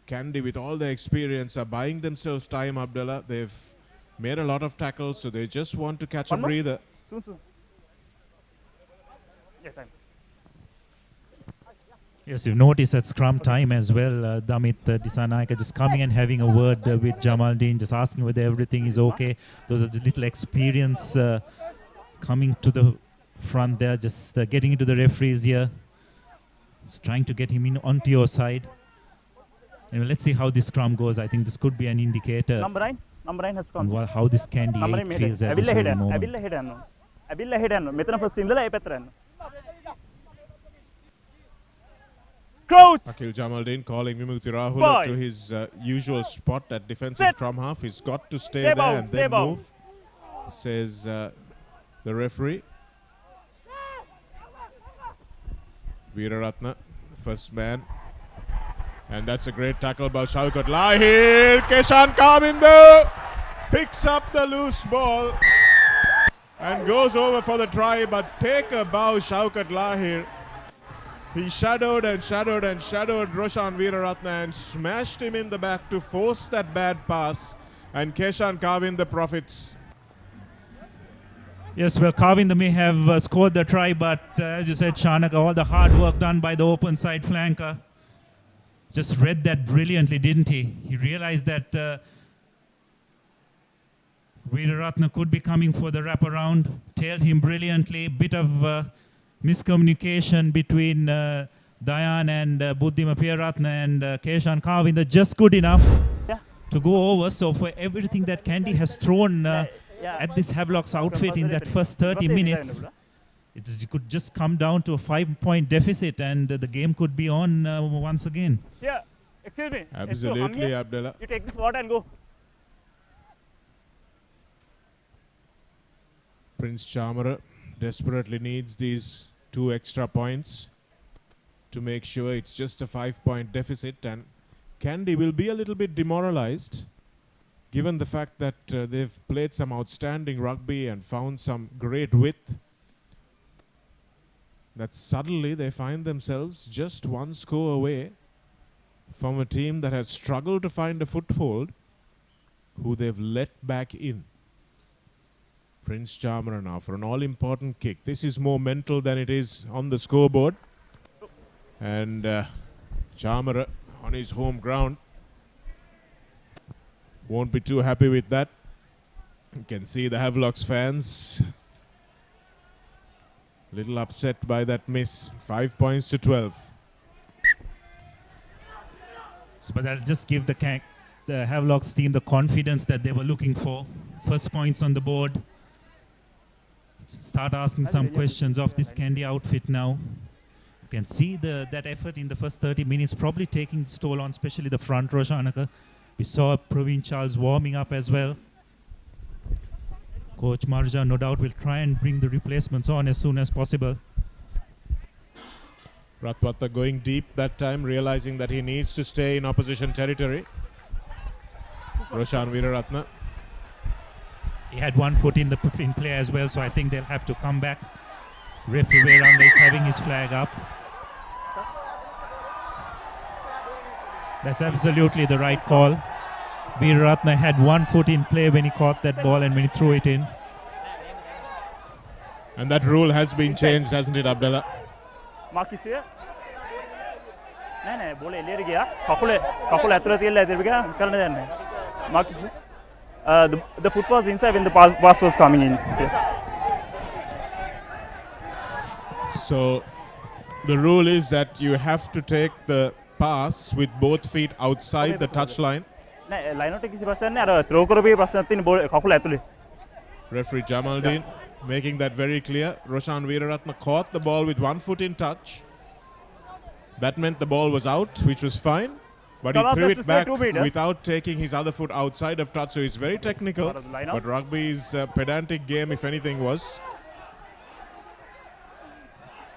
Kandy, with all their experience, are buying themselves time, Abdullah. They've made a lot of tackles, so they just want to catch a breather. Soon. Yeah, time. Yes, you've noticed at scrum time as well, Damit Disanaika just coming and having a word with Jamaldeen, just asking whether everything is okay. Those are the little experience coming to the front there, just getting into the referees here. Just trying to get him in onto your side. And let's see how this scrum goes. I think this could be an indicator Number 9 has come. How this Kandy 8 feels at this very moment. Crouch! Akil Jamaldeen calling Vimukti Rahula to his usual spot at defensive scrum half. He's got to stay there and then move, says the referee. Veeraratna, first man. And that's a great tackle by Shaukat Lahir. Keshan Kavindu picks up the loose ball and goes over for the try, but take a bow, Shaukat Lahir. He shadowed Roshan Veeraratna and smashed him in the back to force that bad pass, and Keshan Kavindu profits. Yes, well, Kavindu may have scored the try, but as you said, Shanaka, all the hard work done by the open side flanker. Just read that brilliantly, didn't he? He realized that Veeraratna could be coming for the wraparound, tailed him brilliantly, bit of miscommunication between Dayan and Buddhima Piyaratna and Keshan Kavindu, just good enough to go over. So for everything that Kandy has thrown at this Havelock's outfit in that first 30 minutes, it could just come down to a 5-point deficit, and the game could be on once again. Yeah, excuse me. Absolutely, Abdullah. You take this water and go. Prince Chamara desperately needs these 2 extra points to make sure it's just a 5-point deficit, and Kandy will be a little bit demoralized given the fact that they've played some outstanding rugby and found some great width, that suddenly they find themselves just 1 score away from a team that has struggled to find a foothold, who they've let back in. Prince Charmer now for an all-important kick. This is more mental than it is on the scoreboard. And Charmer on his home ground won't be too happy with that. You can see the Havelocks fans little upset by that miss. 5 points to 12. So, but that'll just give the Havelocks team the confidence that they were looking for. First points on the board. Start asking some questions of this Kandy outfit now. You can see that effort in the first 30 minutes probably taking its toll on especially the front row, Shanaka. We saw Praveen Charles warming up as well. Coach Marja no doubt will try and bring the replacements on as soon as possible. Ratwata going deep that time, realizing that he needs to stay in opposition territory. Roshan Veeraratne. He had 1 foot in play as well, so I think they'll have to come back. Referee Veeranga is having his flag up. That's absolutely the right call. Veeraratne had 1 foot in play when he caught that ball and when he threw it in. And that rule has been changed, hasn't it, Abdullah? Marcus here. No, ball එළියට ගියා. කකුල ඇතුළේ තියලා ඉතින් ගියා. කරන්න දෙන්නේ නැහැ. Marcus. The foot was inside when the pass was coming in. So the rule is that you have to take the pass with both feet outside the touchline. නෑ ලයින් අවුට් එක කිසි ප්‍රශ්නයක් නෑ. අර ත්‍රෝ කරපු ප්‍රශ්නයක් තියෙන බෝල් කකුල ඇතුළේ. Referee Jamaldeen making that very clear. Roshan Veeraratne caught the ball with 1 foot in touch. That meant the ball was out, which was fine. But he threw it back without taking his other foot outside of touch. So it's very technical. But rugby's pedantic game, if anything, was.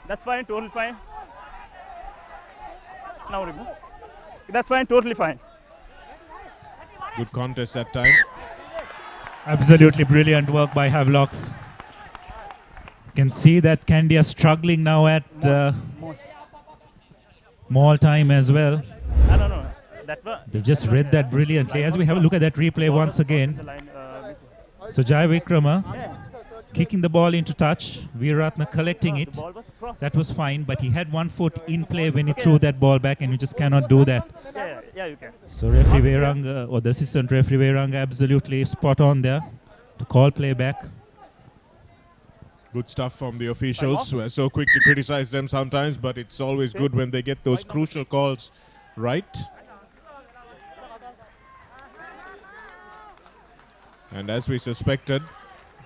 That's fine, totally fine. Now remove. That's fine, totally fine. Good contest that time. Absolutely brilliant work by Havelocks. You can see that Kandy are struggling now at more time as well. No. They've just read that brilliantly. As we have a look at that replay once again. So Jai Vikrama kicking the ball into touch. Veeraratne collecting it. That was fine, but he had 1 foot in play when he threw that ball back, and you just cannot do that. Yeah, you can. So referee Veeranga, or the assistant referee Veeranga, absolutely spot on there to call play back. Good stuff from the officials, who are so quick to criticize them sometimes, but it's always good when they get those crucial calls right. And as we suspected,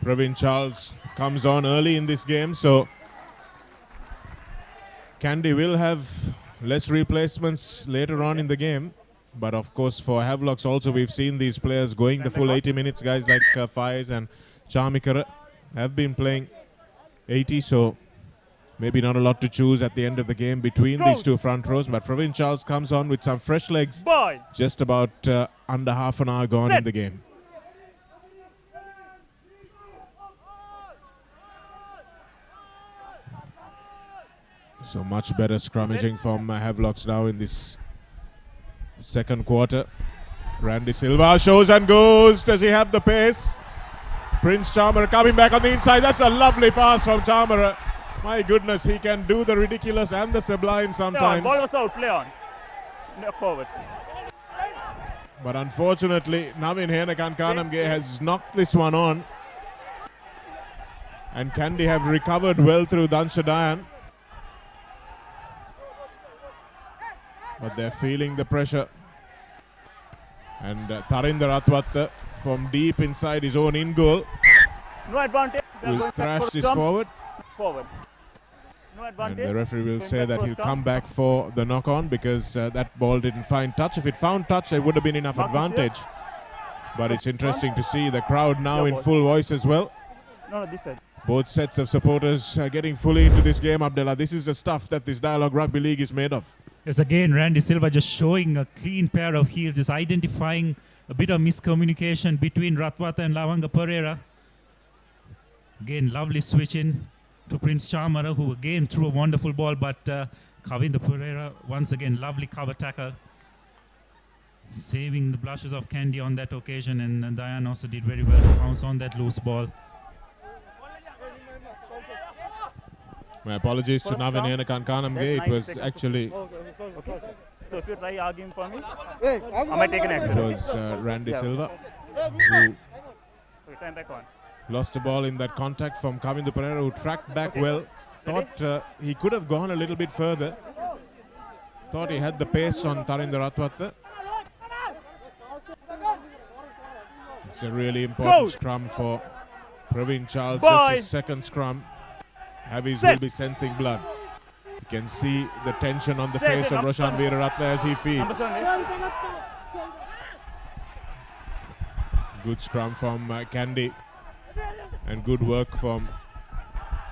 Praveen Charles comes on early in this game, so Kandy will have less replacements later on in the game. But of course, for Havelocks also, we've seen these players going the full 80 minutes. Guys like Faiz and Charmikara have been playing 80, so maybe not a lot to choose at the end of the game between these two front rows. But Praveen Charles comes on with some fresh legs. Just about under half an hour gone in the game. So much better scrummaging from Havelocks now in this second quarter. Randy Silva shows and goes. Does he have the pace? Prince Charmer coming back on the inside. That's a lovely pass from Charmer. My goodness, he can do the ridiculous and the sublime sometimes. Ball was out, play on. Forward. But unfortunately, Navin Henakankanamge has knocked this one on. And Kandy have recovered well through Dansha Dayan. But they're feeling the pressure. And Tarinder Ratwata from deep inside his own in goal. No advantage. Will thrash this forward. No advantage. And the referee will say that he'll come back for the knock on because that ball didn't find touch. If it found touch, there would have been enough advantage. But it's interesting to see the crowd now in full voice as well. No, this side. Both sets of supporters getting fully into this game, Abdullah. This is the stuff that this Dialog Rugby League is made of. Yes, again, Randy Silva just showing a clean pair of heels, just identifying a bit of miscommunication between Ratwata and Lavanga Pereira. Again, lovely switch in to Prince Chamara, who again threw a wonderful ball, but Kavinda Pereira, once again, lovely cover tackle. Saving the blushes of Kandy on that occasion, and Diane also did very well to bounce on that loose ball. My apologies to Navin Henakan-Kanamge. It was actually... Okay. So if you try arguing for me, I might take an action. It was Randy Silva who Time back on. lost the ball in that contact from Kavinda Pereira, who tracked back well. Thought he could have gone a little bit further. Thought he had the pace on Tarinder Ratwata. It's a really important scrum for Praveen Charles. Just his second scrum. Havies will be sensing blood. You can see the tension on the face of Roshan Veeraratne as he feeds. Good scrum from Kandy. And good work from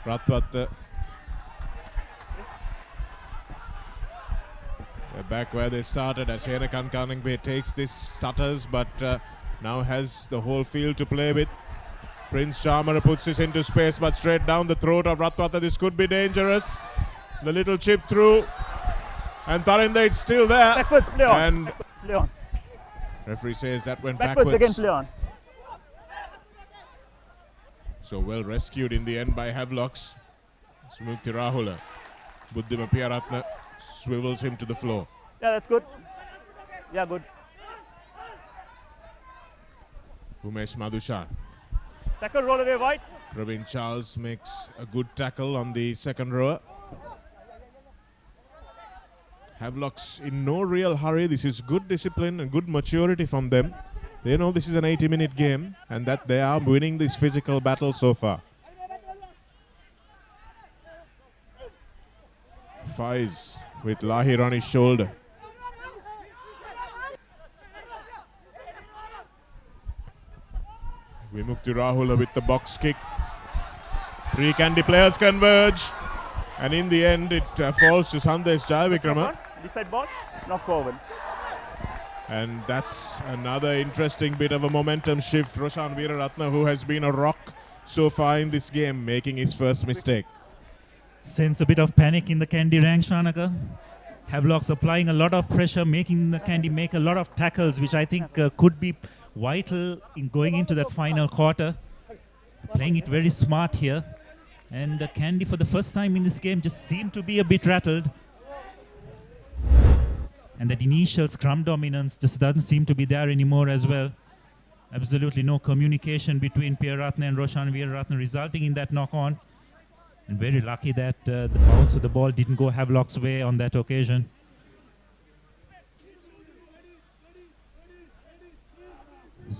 Ratwata. They're back where they started as Henakan-Kanamge takes this stutters, but now has the whole field to play with. Prince Chamara puts this into space, but straight down the throat of Ratwata. This could be dangerous. The little chip through. And Tarinder, it's still there. Backwards, play on. And Play on. referee says that went Backwards backwards. again, play on. So well rescued in the end by Havelocks. Smukti Rahula. Buddhima Piyaratne swivels him to the floor. Yeah, that's good. Yeah, good. Umesh Madhushan. Tackle, roll away wide. Praveen Charles makes a good tackle on the second rower. Havelocks in no real hurry. This is good discipline and good maturity from them. They know this is an 80-minute game and that they are winning this physical battle so far. Faiz with Lahir on his shoulder. Vimukti Rahula with the box kick. Three Kandy players converge. And in the end, it falls to Sandesh Jayavikrama. This side ball, knock forward. And that's another interesting bit of a momentum shift. Roshan Veeraratne, who has been a rock so far in this game, making his first mistake. Sense a bit of panic in the Kandy ranks, Shanaka. Havelocks applying a lot of pressure, making the Kandy make a lot of tackles, which I think could be vital in going into that final quarter. Playing it very smart here. And Kandy, for the first time in this game, just seemed to be a bit rattled. And that initial scrum dominance just doesn't seem to be there anymore as well. Absolutely no communication between Piyaratne and Roshan Veeraratne, resulting in that knock-on. And very lucky that the bounce of the ball didn't go Havelock's way on that occasion.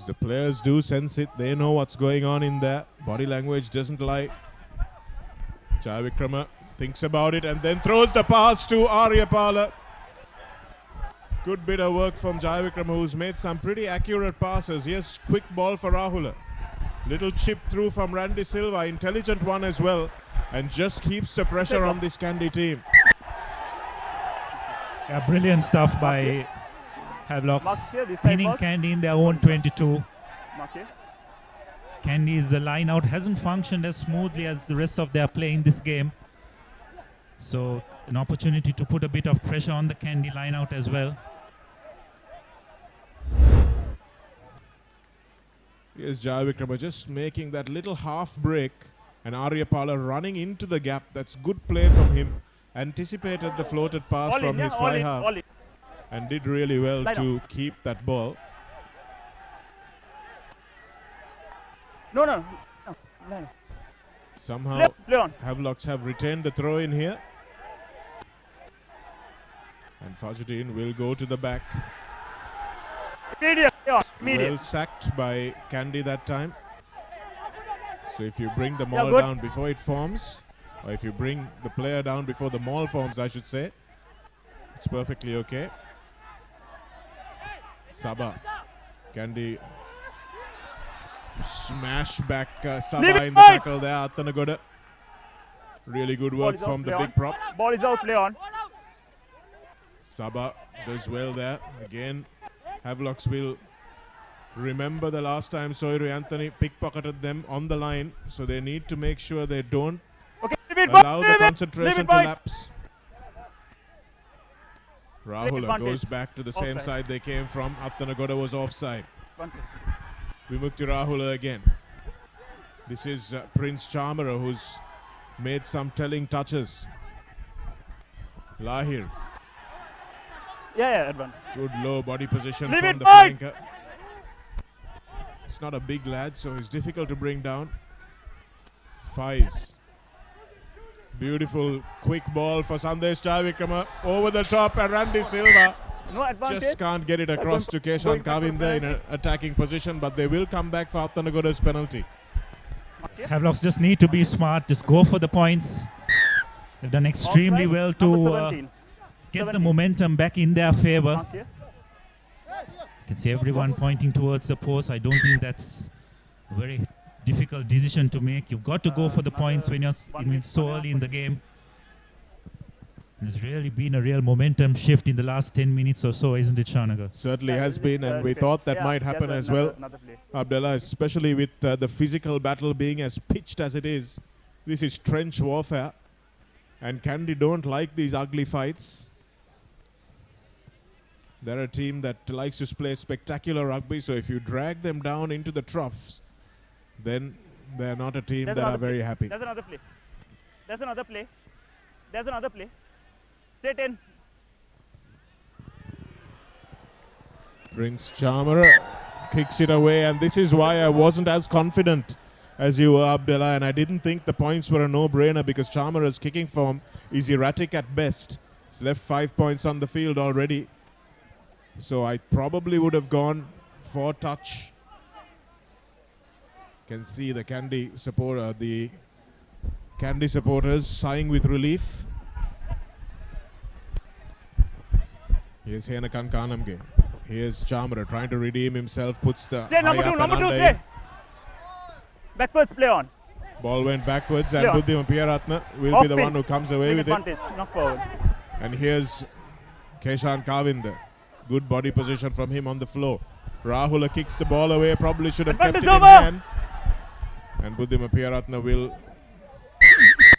The players do sense it. They know what's going on in there. Body language doesn't lie. Jayavikrama thinks about it and then throws the pass to Aryapala. Good bit of work from Jayavikrama, who's made some pretty accurate passes. Here's quick ball for Rahula. Little chip through from Randy Silva. Intelligent one as well. And just keeps the pressure on this Kandy team. Yeah, brilliant stuff by Havelocks. Pinning Kandy in their own 22. Kandy's line out hasn't functioned as smoothly as the rest of their play in this game. So an opportunity to put a bit of pressure on the Kandy line out as well. Here's Jayavikrama just making that little half break. And Aryapala running into the gap. That's good play from him. Anticipated the floated pass from his fly half. And did really well to keep that ball. No. Somehow Havelocks have retained the throw in here. And Fajuddin will go to the back. Well sacked by Kandy that time. So if you bring the maul down before it forms, or if you bring the player down before the maul forms, I should say, it's perfectly okay. Sabah. Kandy Smash back Leave Saba it in the wide. tackle there. Attanagoda. Really good Ball work is out, from the play big on. prop. Ball is out, play on. Saba does well there. Again, Havelocks will remember the last time Soiru Anthony pickpocketed them on the line. So they need to make sure they don't Okay, leave it allow wide, the leave it concentration to wide. lapse. Rahula advantage. goes back to the same Offside. side they came from. Attanagoda was offside. One play. Vimukti Rahula again. This is Prince Chamara who's made some telling touches. Lahir. Yeah, advantage. Good low body position Leave from it the wide. flanker. It's not a big lad, so it's difficult to bring down. Faiz. Beautiful quick ball for Sandesh Jayavikrama. Over the top, and Randy Silva No advantage. just can't get it across to Keshan going back to Kavinda in an attacking position, but they will come back for Attanagoda's penalty. Okay. Havelocks just need to be smart, just go for the points. They've done extremely Offside, well number to 17. get the 17. momentum back in their favor. Okay. You can see everyone pointing towards the post. I don't think that's a very difficult decision to make. You've got to go for the points when you're so early in the game. There's really been a real momentum shift in the last 10 minutes or so, isn't it, Shanagar? Certainly Yeah, has this been, is, and we okay. thought that Yeah, might there's happen as another- well. another play. Abdullah, especially with the physical battle being as pitched as it is. This is trench warfare, and Kandy don't like these ugly fights. They're a team that likes to play spectacular rugby, so if you drag them down into the troughs, then they're not a team There's that are another very play. happy. There's another play. There's another play. There's another play. Straight in. Prince Chamara kicks it away, and this is why I wasn't as confident as you were, Abdullah, and I didn't think the points were a no-brainer because Chamara's kicking form is erratic at best. He's left 5 points on the field already. So I probably would have gone for touch. Can see the Kandy supporters sighing with relief. Here's Henakan Kanamge. Here's Chamara trying to redeem himself, puts the Play high number up two, and number two, under play. in. Backwards play on. Ball went backwards, Play and on. Buddhima Piyaratna will Off be the pin. one who comes away Big with it. advantage, not forward. And here's Keshan Kavinda. Good body position from him on the floor. Rahula kicks the ball away, probably should have kept it Advantage in over. hand. And Buddhima Piyaratna will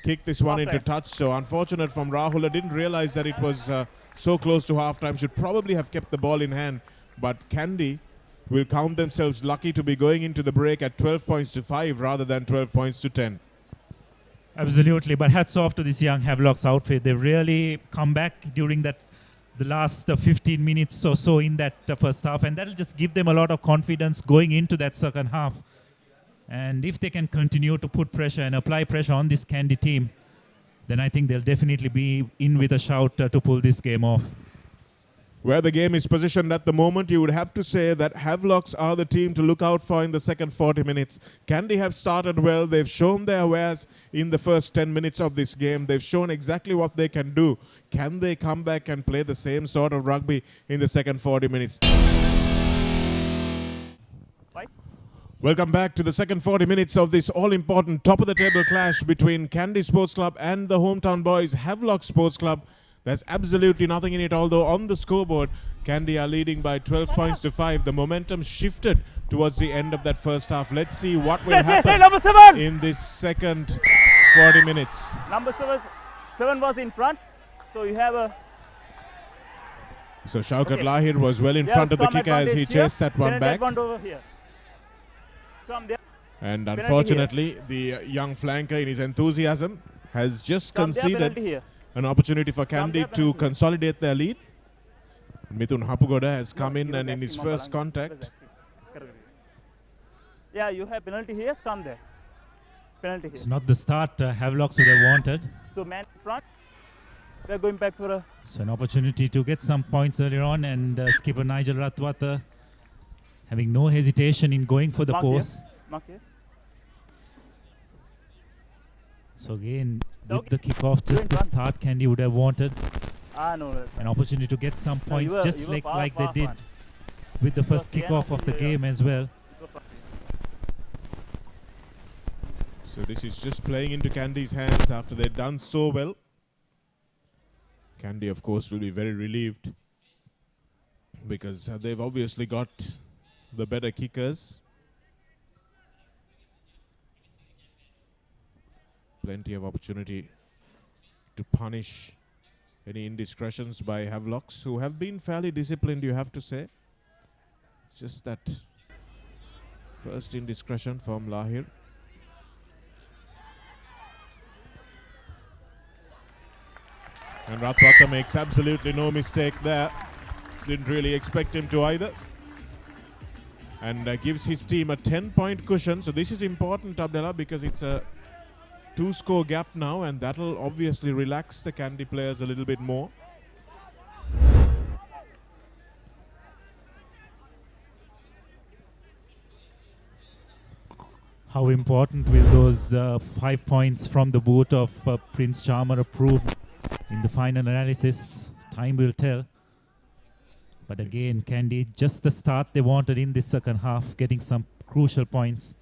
kick this one into Offside. touch. So unfortunate from Rahula, didn't realize that it was so close to halftime. Should probably have kept the ball in hand. But Kandy will count themselves lucky to be going into the break at 12 points to 5 rather than 12 points to 10. Absolutely, but hats off to this young Havelocks outfit. They've really come back during the last 15 minutes or so in that first half, and that'll just give them a lot of confidence going into that second half. And if they can continue to put pressure and apply pressure on this Kandy team, then I think they'll definitely be in with a shout to pull this game off. Where the game is positioned at the moment, you would have to say that Havelocks are the team to look out for in the second 40 minutes. Kandy have started well. They've shown their wares in the first 10 minutes of this game. They've shown exactly what they can do. Can they come back and play the same sort of rugby in the second 40 minutes? Right? Welcome back to the second 40 minutes of this all-important top-of-the-table clash between Kandy Sports Club and the hometown boys, Havelock Sports Club. There's absolutely nothing in it, although on the scoreboard, Kandy are leading by 12 points to 5. The momentum shifted towards the end of that first half. Let's see what will happen Number 7. in this second 40 minutes. Number 7 was in front. So you have a So Shaukat Okay. Lahir was well in There's front of the scrum kicker as he advantage here, chased that one penalty back. advantage over here. Scrum there. And Penalty unfortunately, the young flanker in his enthusiasm has just Scrum there, penalty conceded here. an opportunity for Scrum Kandy there, to penalty. consolidate their lead. Mithun Hapugoda has come No, in, he was and in his acting, first Mamalang. contact, He was acting. Correct. Yeah, you have penalty here, scrum there. Penalty here. It's not the start Havelocks would have wanted. So man in front. We're going back for a So an opportunity to get some points earlier on, and skipper Nigel Ratwata having no hesitation in going for the mark here. post. Mark here. So again, with Okay. the kickoff, You're in just the front. start Kandy would have wanted No. an opportunity to get some points, you were- just you were like far they did front. with the first Okay, kickoff of the yeah. game as well. Go front. So this is just playing into Kandy's hands after they've done so well. Kandy, of course, will be very relieved because they've obviously got the better kickers. Plenty of opportunity to punish any indiscretions by Havelocks, who have been fairly disciplined, you have to say. Just that first indiscretion from Lahir. And Ratwaka makes absolutely no mistake there. Didn't really expect him to either. And gives his team a 10-point cushion. So this is important, Abdullah, because it's a 2-score gap now, and that'll obviously relax the Kandy players a little bit more. How important will those 5 points from the boot of Prince Charmer prove in the final analysis? Time will tell. But again, Kandy, just the start they wanted in this second half, getting some crucial points.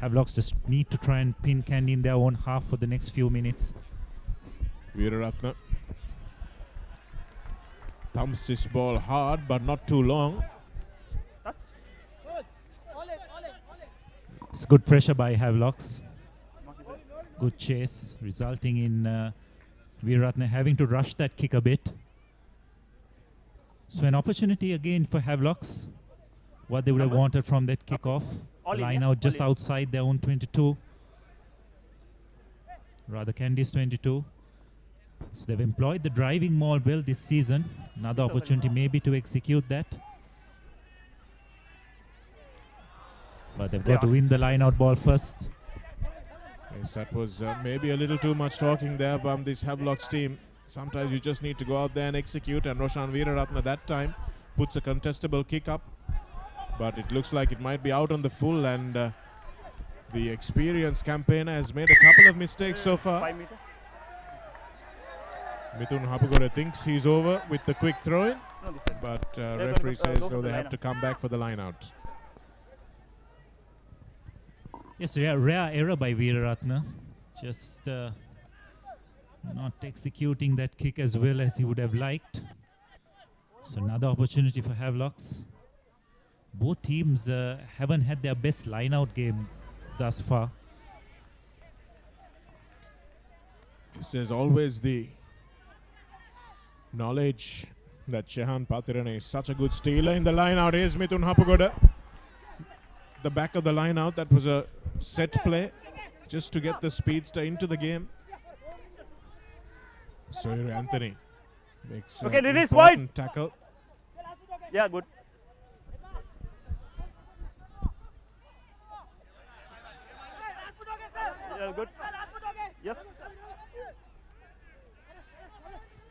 Havelocks just need to try and pin Kandy in their own half for the next few minutes. Veeraratne thumps this ball hard, but not too long. It's good pressure by Havelocks. Good chase, resulting in Veeraratne having to rush that kick a bit. So an opportunity again for Havelocks. What they would have wanted from that kickoff. Line out just outside their own 22. Rather Kandy's 22. So they've employed the driving maul well this season. Another opportunity maybe to execute that. But they've got to win the line out ball first. Yes, that was maybe a little too much talking there from this Havelocks team. Sometimes you just need to go out there and execute, and Roshan Veeraratne that time puts a contestable kick up. But it looks like it might be out on the full, and the experienced campaigner has made a couple of mistakes so far. 5 meter. Mithun Hapagora thinks he's over with the quick throw-in, No, but referee says no, they have to come back for the line-out. Yes, rare error by Veeraratne. Just not executing that kick as well as he would have liked. So another opportunity for Havelocks. Both teams haven't had their best line-out game thus far. Yes, there's always the knowledge that Shehan Patirane is such a good stealer. In the line-out is Mithun Hapagoda. The back of the line-out, that was a set play just to get the speedster into the game. So Anthony makes an release important wide. tackle. Yeah, good. Yeah, good. Yes.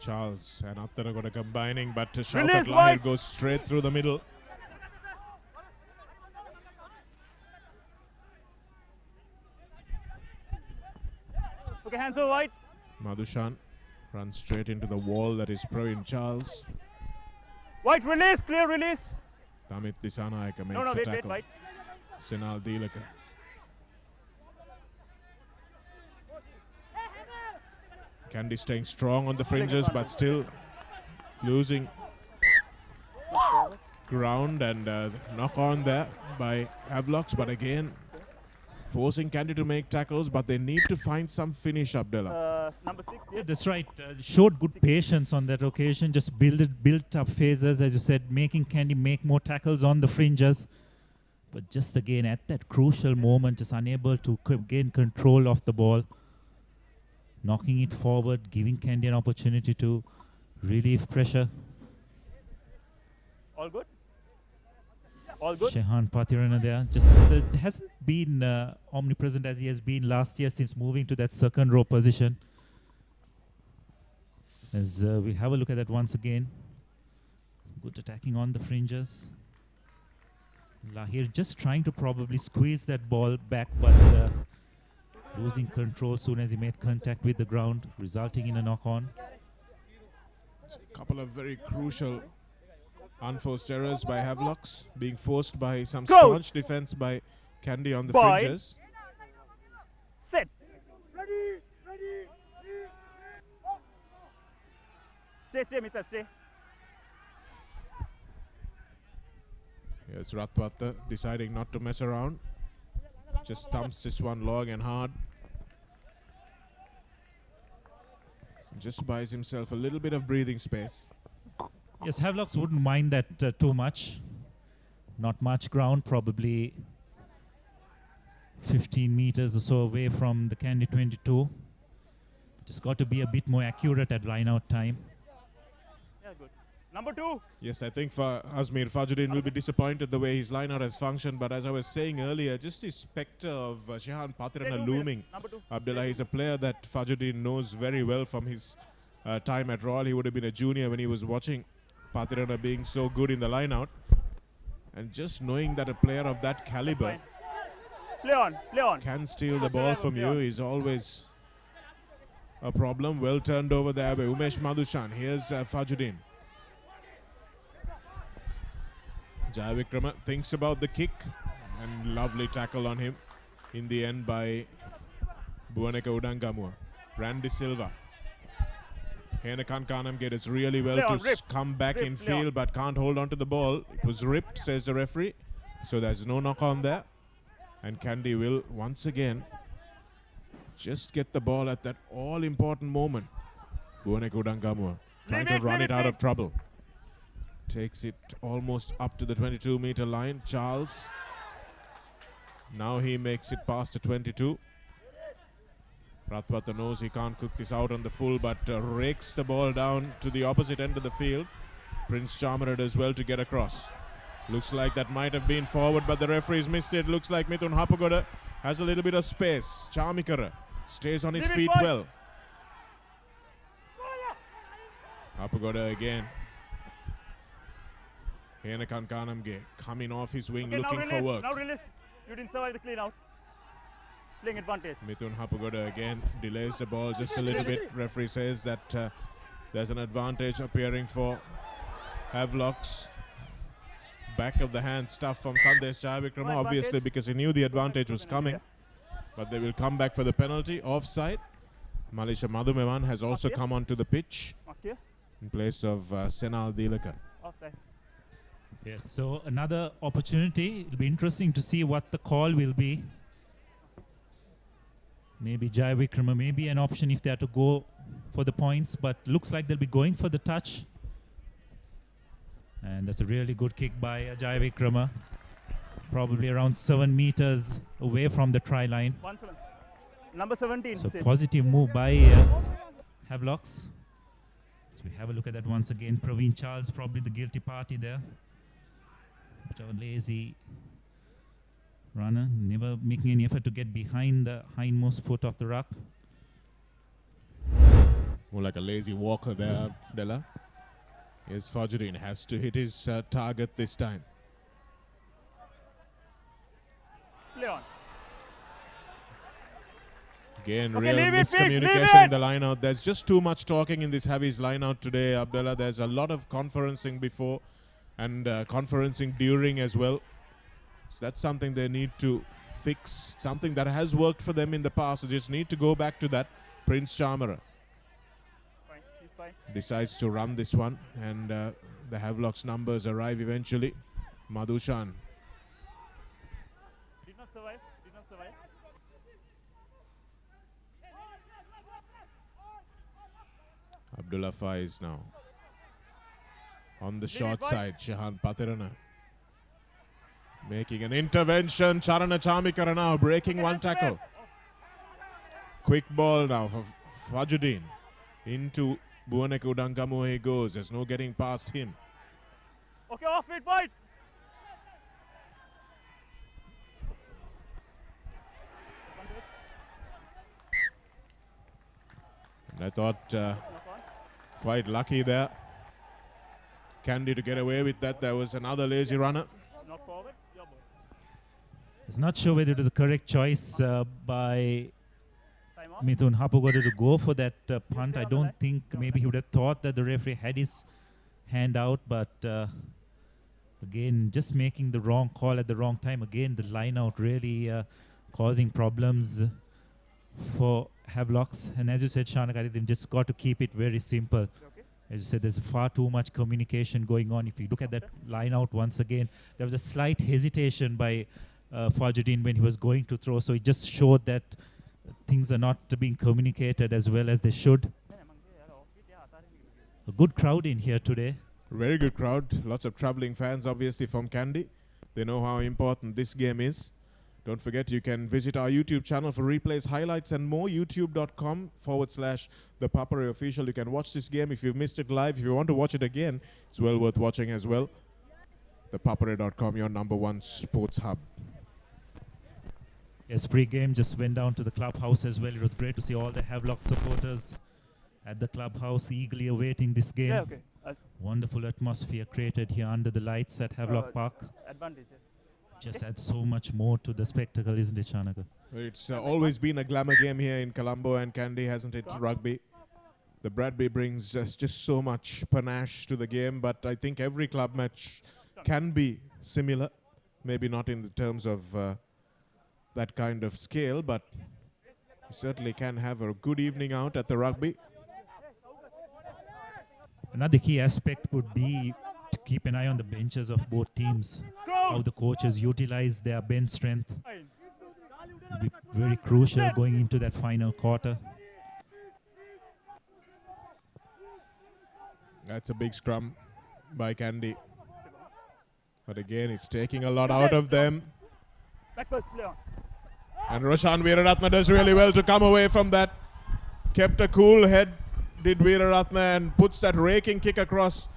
Charles and Attanagoda combining, but Release Shaukat Lahir wide. goes straight through the middle. Okay, hands over wide. Madhushan runs straight into the wall that is Praveen Charles. Wide release, clear release. Tamit Disanayaka makes No, a wait, tackle. wait. Sinal Dilaka. Kandy staying strong on the fringes, but still losing ground, and knock on there by Havelocks. But again, forcing Kandy to make tackles, but they need to find some finish, Abdullah. Number 6. Yeah, that's right. Showed good patience on that occasion. Just built up phases, as you said, making Kandy make more tackles on the fringes. But just again, at that crucial moment, just unable to gain control of the ball. Knocking it forward, giving Kandy an opportunity to relieve pressure. All good? All good? Shehan Patirana there. Just hasn't been omnipresent as he has been last year since moving to that second row position. As we have a look at that once again. Good attacking on the fringes. Lahir just trying to probably squeeze that ball back, but losing control soon as he made contact with the ground, resulting in a knock-on. A couple of very crucial unforced errors by Havelocks, being forced by some staunch defense by Kandy on the fringes. Set. Stay, Mithun, stay. Here's Ratwata deciding not to mess around. Just thumps this one long and hard. Just buys himself a little bit of breathing space. Yes, Havelocks wouldn't mind that too much. Not much ground, probably 15 meters or so away from the Kandy 22. Just got to be a bit more accurate at line-out time. Yeah, good. Number 2. Yes, I think for Azmir, Fajuddin will be disappointed the way his line-out has functioned. But as I was saying earlier, just the spectre of Shehan Patirana looming. Abdullah is a player that Fajuddin knows very well from his time at Royal. He would have been a junior when he was watching Patirana being so good in the line-out. And just knowing that a player of that caliber Play on. can steal the ball from you is always a problem. Well turned over there by Umesh Madhushan. Here's Fajuddin. Jayavikrama thinks about the kick, and lovely tackle on him in the end by Buaneka Udangamua. Randy Silva. Henakan Kanamge does really well to come back in field, but can't hold on to the ball. It was ripped, says the referee. So there's no knock on there. And Kandy will once again just get the ball at that all-important moment. Buaneka Udangamua trying to run it out of trouble. Takes it almost up to the 22-meter line. Charles. Now he makes it past the 22. Ratwata knows he can't cook this out on the full, but rakes the ball down to the opposite end of the field. Prince Charmara does well to get across. Looks like that might have been forward, but the referee's missed it. Looks like Mithun Hapagoda has a little bit of space. Charmikara stays on his feet well. Hapagoda again. Henakan Kanamge coming off his wing, looking for work. Now release. You didn't survive the clean out. Playing advantage. Mithun Hapagoda again delays the ball just a little bit. Referee says that there's an advantage appearing for Havelocks. Back of the hand stuff from Sandesh Jayavikrama, obviously because he knew the advantage was coming. But they will come back for the penalty. Offside. Malisha Madhumevan has also come onto the pitch in place of Senal Dilaka. Offside. Yes, so another opportunity. It'll be interesting to see what the call will be. Maybe Jayavikrama may be an option if they are to go for the points, but looks like they'll be going for the touch. And that's a really good kick by Jayavikrama. Probably around 7 meters away from the try line. Number 17. So positive move by Havelocks. So we have a look at that once again. Praveen Charles, probably the guilty party there. But a lazy runner, never making any effort to get behind the hindmost foot of the ruck. More like a lazy walker there, Della. Here's Fajuddin, has to hit his target this time. Play on. Again, Okay, real miscommunication in the line-out. There's just too much talking in this Havi's line-out today, Abdullah. There's a lot of conferencing before and conferencing during as well. So that's something they need to fix. Something that has worked for them in the past. So just need to go back to that. Prince Charmara decides to run this one, and the Havelocks numbers arrive eventually. Madhushan. Did not survive. Abdullah Faiz now. On the short side, Shehan Patirana. Making an intervention. Charana Chamikara now breaking one tackle. Quick ball now for Fajuddin. Into Buaneka Udangamua he goes. There's no getting past him. Okay, off it, wide. And I thought quite lucky there. Kandy to get away with that. There was another lazy runner. Not forward. Yeah, boy. I was not sure whether it was the correct choice by Mithun Hapagoda to go for that punt. I don't think maybe he would have thought that the referee had his hand out, but again, just making the wrong call at the wrong time. Again, the line out really causing problems for Havelocks. And as you said, Shanak, I think they've just got to keep it very simple. Okay. As you said, there's far too much communication going on. If you look at that line out once again, there was a slight hesitation by Fajuddin when he was going to throw. So it just showed that things are not being communicated as well as they should. A good crowd in here today. Very good crowd. Lots of traveling fans, obviously, from Kandy. They know how important this game is. Don't forget, you can visit our YouTube channel for replays, highlights, and more. YouTube.com/ThePapare official. You can watch this game if you've missed it live. If you want to watch it again, it's well worth watching as well. ThePapare.com, your #1 sports hub. Yes, pre-game just went down to the clubhouse as well. It was great to see all the Havelock supporters at the clubhouse eagerly awaiting this game. Yeah, okay. Wonderful atmosphere created here under the lights at Havelock Park. Advantage. Just adds so much more to the spectacle, isn't it, Shanaka? It's always been a glamour game here in Colombo and Kandy, hasn't it, rugby? The Bradby brings just so much panache to the game, but I think every club match can be similar. Maybe not in the terms of that kind of scale, but you certainly can have a good evening out at the rugby. Another key aspect would be to keep an eye on the benches of both teams, how the coaches utilize their bench strength. It'll be very crucial going into that final quarter. That's a big scrum by Kandy. But again, it's taking a lot out of them. And Roshan Veeraratne does really well to come away from that. Kept a cool head, did Veeraratne, and puts that raking kick across.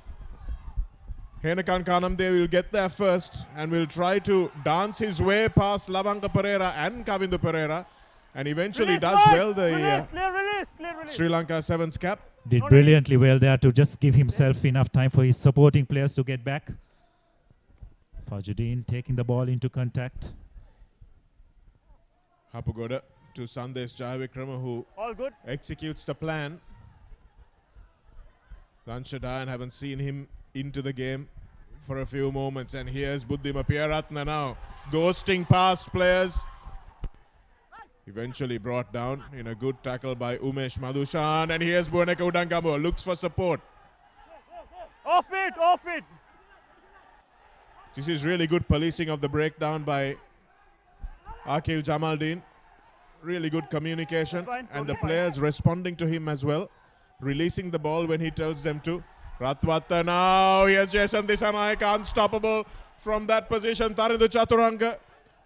Henakan Kanamdev will get there first and will try to dance his way past Lavanka Pereira and Kavindu Pereira, and eventually does well. The Sri Lanka Sevens cap did brilliantly well there to just give himself enough time for his supporting players to get back. Fajuddin taking the ball into contact. Hapugoda to Sandesh Jayavikrama, who executes the plan. Lanshadayan, haven't seen him into the game for a few moments, and here's Buddhima Piyaratna now ghosting past players. Eventually brought down in a good tackle by Umesh Madhushan, and here's Buaneka Udangamo, looks for support. Off it! This is really good policing of the breakdown by Akil Jamaldeen. Really good communication, and the players responding to him as well, releasing the ball when he tells them to. Ratwatta now, here's Jason Disanaika, unstoppable from that position. Tarindu Chaturanga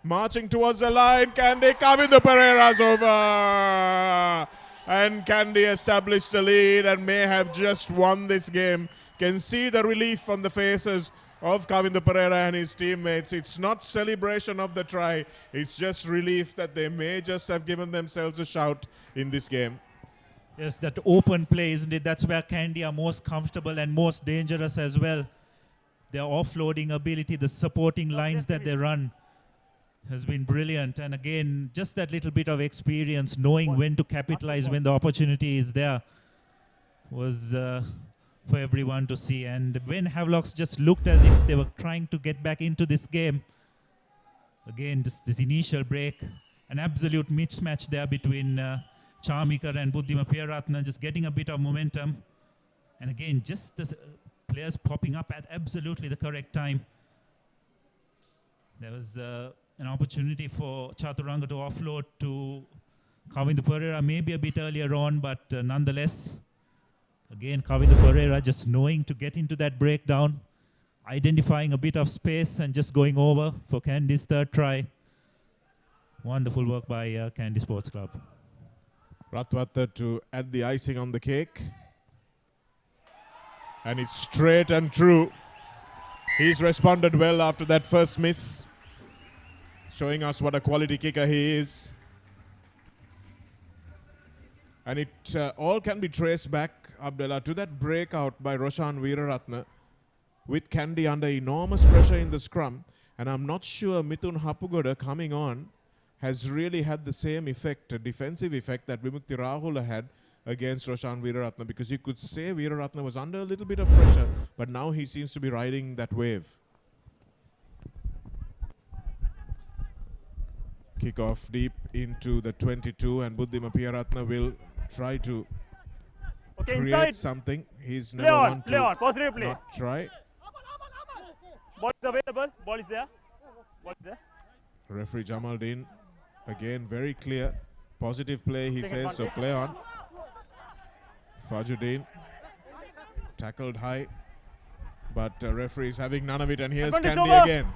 marching towards the line. Kandy, Kavindu Pereira's over. And Kandy established the lead and may have just won this game. Can see the relief on the faces of Kavindu Pereira and his teammates. It's not celebration of the try, it's just relief that they may just have given themselves a shout in this game. Yes, that open play, isn't it? That's where Kandy are most comfortable and most dangerous as well. Their offloading ability, the supporting lines that they run has been brilliant. And again, just that little bit of experience, knowing when to capitalize when the opportunity is there, was for everyone to see. And when Havelocks just looked as if they were trying to get back into this game, again, this initial break, an absolute mismatch there between Charmikar and Buddhima Piyaratne, just getting a bit of momentum. And again, just the players popping up at absolutely the correct time. There was an opportunity for Chaturanga to offload to Kavindu Pereira, maybe a bit earlier on, but nonetheless, again, Kavindu Pereira just knowing to get into that breakdown, identifying a bit of space and just going over for Kandy's third try. Wonderful work by Kandy Sports Club. Ratwatta to add the icing on the cake. And it's straight and true. He's responded well after that first miss, showing us what a quality kicker he is. And it all can be traced back, Abdullah, to that breakout by Roshan Veeraratne, with Kandy under enormous pressure in the scrum. And I'm not sure Mithun Hapugoda coming on has really had the same effect, a defensive effect that Vimukti Rahula had against Roshan Veeraratne, because you could say Veeraratne was under a little bit of pressure, but now he seems to be riding that wave. Kick off deep into the 22, and Buddhima Piyaratna will try to create inside. something. He's Play never on, one play to on. Positive play. not try. Ball is available. Ball is there. Ball is there. Referee Jamaldeen again very clear. Positive play, he says, so play on. Fajuddin tackled high, but referee is having none of it, and here's Advantage Kandy over. again.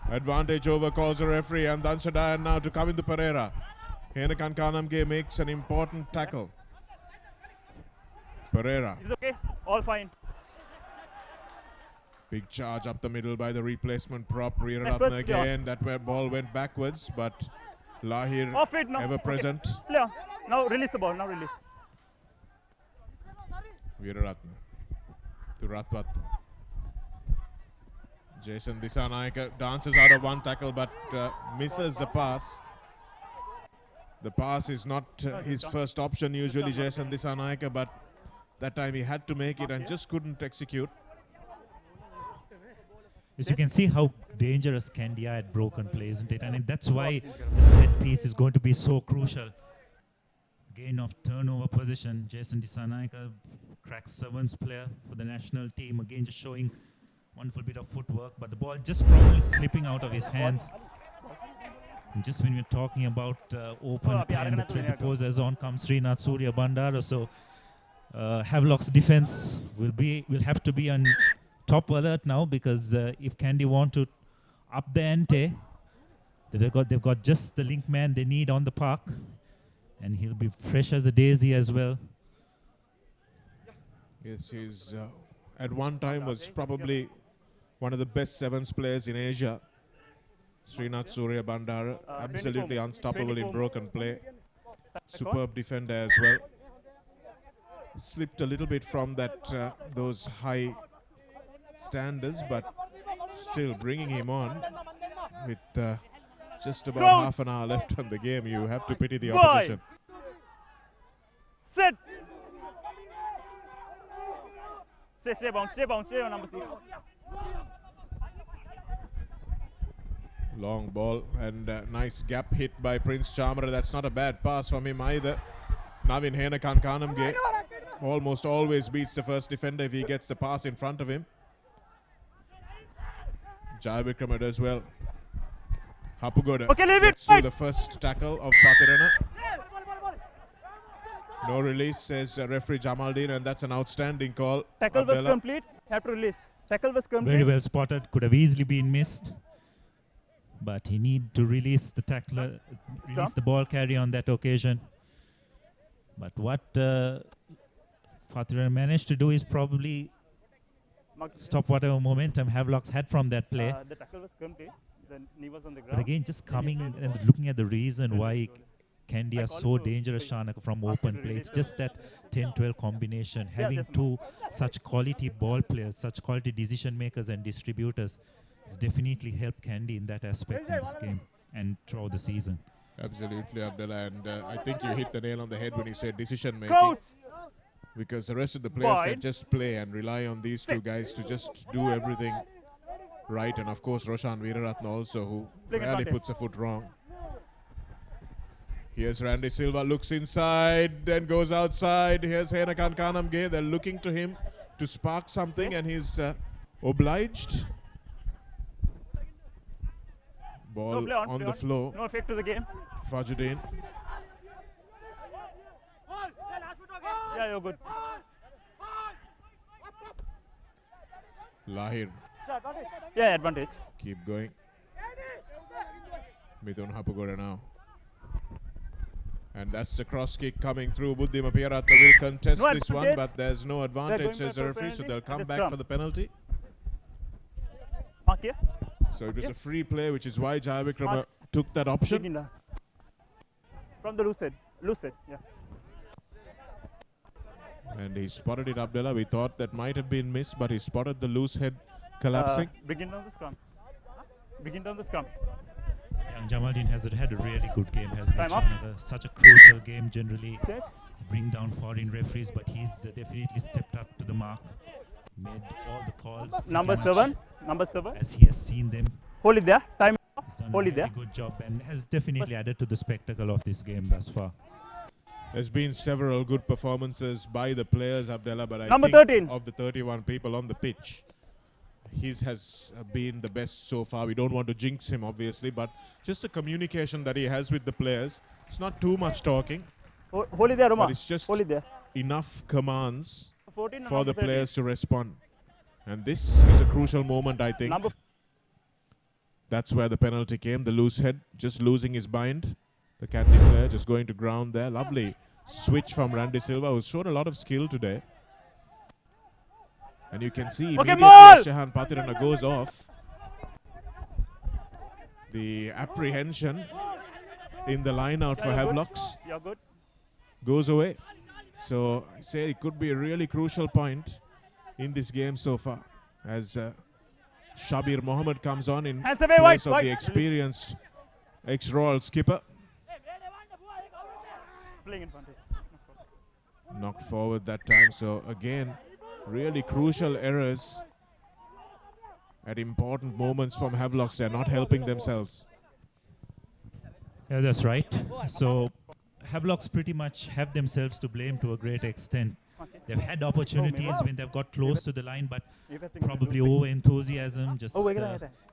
Advantage over calls the referee, and Danshadayan now to Kavindu Pereira. Henakan Kanamge makes an important tackle. Pereira. It's okay. All fine. Big charge up the middle by the replacement prop, Reeratna again. That ball went backwards, but Lahir Off it now. ever present. Play on. Now release the ball. Now release. Veeraratna to Ratwat. Jason Dissanayake dances out of one tackle but misses the pass. The pass is not his first option usually, Jason Dissanayake, but that time he had to make it and just couldn't execute. Yes, you can see how dangerous Kandy are at broken play, isn't it? And that's why the set piece is going to be so crucial. Gain of turnover position. Jason Dissanayake cracks Sevens player for the national team. Again, just showing wonderful bit of footwork, but the ball just probably slipping out of his hands. And just when we're talking about open play and the threat poses, on comes Srinath Surya Bandara. So Havelock's defense will have to be on top alert now, because if Kandy want to up the ante, they've got just the link man they need on the park, and he'll be fresh as a daisy as well. Yes, he's at one time was probably one of the best sevens players in Asia. Srinath Surya Bandara, absolutely unstoppable in broken play. Superb defender as well. Slipped a little bit from that those high standards, but still bringing him on with just about half an hour left on the game. You have to pity the opposition. Set. Stay bounce, stay on number 6. Long ball and nice gap hit by Prince Chamara. That's not a bad pass from him either. Navin Henakan Kanamge almost always beats the first defender if he gets the pass in front of him. Jai Vikrama does well. Hapugoda gets through the first tackle of Patirana. No release, says referee Jamaldeen, and that's an outstanding call. Tackle was complete. Have to release. Tackle was complete. Very well spotted. Could have easily been missed, but he need to release the tackler, release the ball carrier on that occasion. But what Patirana managed to do is probably stop whatever momentum Havelock's had from that play. The tackle was complete. The knee was on the ground. But again, just coming and looking at the reason why Kandy are so dangerous, Shanaka, from open play. It's just that 10-12 combination. Having two such quality ball players, such quality decision makers and distributors has definitely helped Kandy in that aspect in this game and throughout the season. Absolutely, Abdullah, and I think you hit the nail on the head when you said decision making. Because the rest of the players can just play and rely on these two guys to just do everything right. And of course, Roshan Veeraratna also, who rarely puts a foot wrong. Here's Randy Silva, looks inside, then goes outside. Here's Henakan Kanamge. They're looking to him to spark something, and he's obliged. Ball on the floor. No effect to the game. Fajuddin. Yeah, you're good. Lahir. Yeah, advantage. Keep going. Mithun Hapugoda now. And that's the cross kick coming through. Buddhima Piyaratna will contest this one, but there's no advantage, says the referee, so they'll come back for the penalty. So it was a free play, which is why Jai Vikrama took that option. From the loose head, yeah. And he spotted it, Abdullah. We thought that might have been missed, but he spotted the loose head collapsing. Begin down the scrum. Young Jamaldeen has had a really good game, hasn't he? Such a crucial game generally to bring down foreign referees, but he's definitely stepped up to the mark, made all the calls. Number 7. As he has seen them. Hold it there. Time off. He's done Hold a it very there. good job and has definitely added to the spectacle of this game thus far. There's been several good performances by the players, Abdullah, but I Number think 13. of the 31 people on the pitch, his has been the best so far. We don't want to jinx him, obviously, but just the communication that he has with the players. It's not too much talking, Hold it there, Roma. but it's just Hold it there. enough commands 14 and for the number 13. players to respond. And this is a crucial moment, I think. Number That's where the penalty came. The loose head just losing his bind. The Kandy player just going to ground there. Lovely switch from Randy Silva, who showed a lot of skill today. And you can see Okay, immediately Mal! as Shahan Patirana goes off, the apprehension in the line out for Yeah, you're good. Havelocks You're good. goes away. So I say it could be a really crucial point in this game so far, as Shabir Mohammed comes on in Hands away, place White, of the White. experienced ex-Royal skipper. Playing in front. Knocked forward that time. So again, really crucial errors at important moments from Havelocks. They're not helping themselves. Yeah, that's right. So Havelocks pretty much have themselves to blame to a great extent. They've had opportunities when they've got close to the line, but probably over enthusiasm, just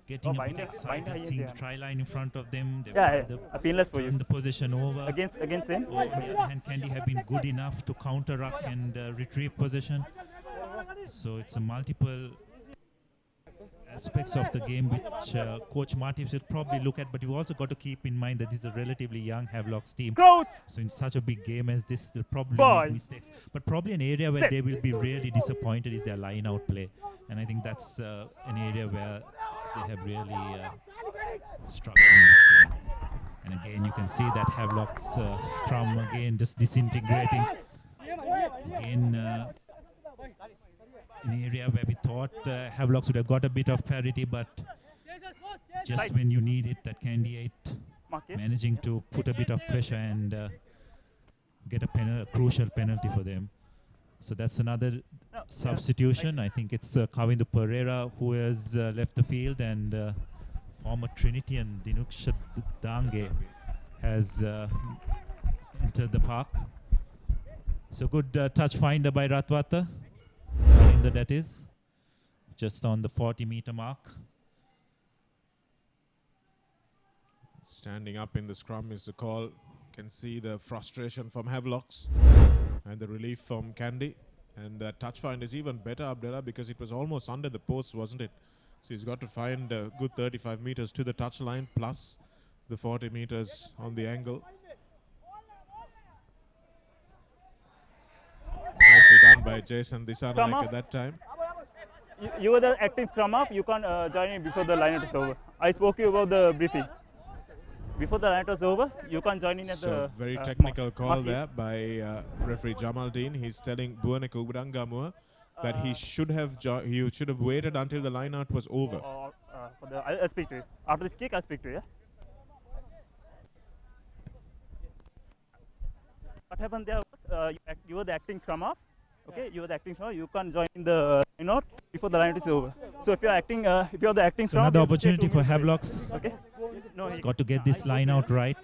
getting a bit excited, seeing the try line in front of them. They've Painless for you. turned the position over. Against him. On the other hand, Kandy have been good enough to counter-ruck and retrieve possession. So it's a multiple aspects of the game which Coach Marty should probably look at, but you've also got to keep in mind that this is a relatively young Havelocks team. Coach! So in such a big game as this, they'll probably Ball. make mistakes. But probably an area where Set. they will be really disappointed is their line-out play. And I think that's an area where they have really struggled in this game. And again, you can see that Havelocks scrum again just disintegrating. Again, an area where we thought Havelocks would have got a bit of parity, but just when you need it, that Kandy 8 managing to put a bit of pressure and get a crucial penalty for them. So that's another substitution. I think it's Kavindu Pereira who has left the field, and former Trinitian Dinuksha Dange has entered the park. So good touch finder by Ratwata. That is just on the 40-meter mark. Standing up in the scrum is the call. You can see the frustration from Havelocks and the relief from Kandy. And that touch find is even better, Abdullah, because it was almost under the post, wasn't it? So he's got to find a good 35 meters to the touch line plus the 40 meters on the angle. Nicely done by Jason Disanaik at that time. You were the acting scrum half. You can't join in before the line is over. I spoke to you about the briefing. Before the line was over, you can't join in at the. Very technical call there by referee Jamaldeen. He's telling Buane Kubudangamua that he should have waited until the line out was over. I'll speak to you after this kick. I'll speak to you. Yeah? What happened there was you were the acting scrum half. Okay, you were the acting scrum. You can't join in the line before the line is over. So if you're acting, if you're the acting scrum, another opportunity for Havelocks. Okay. No, he's got to get this line out right.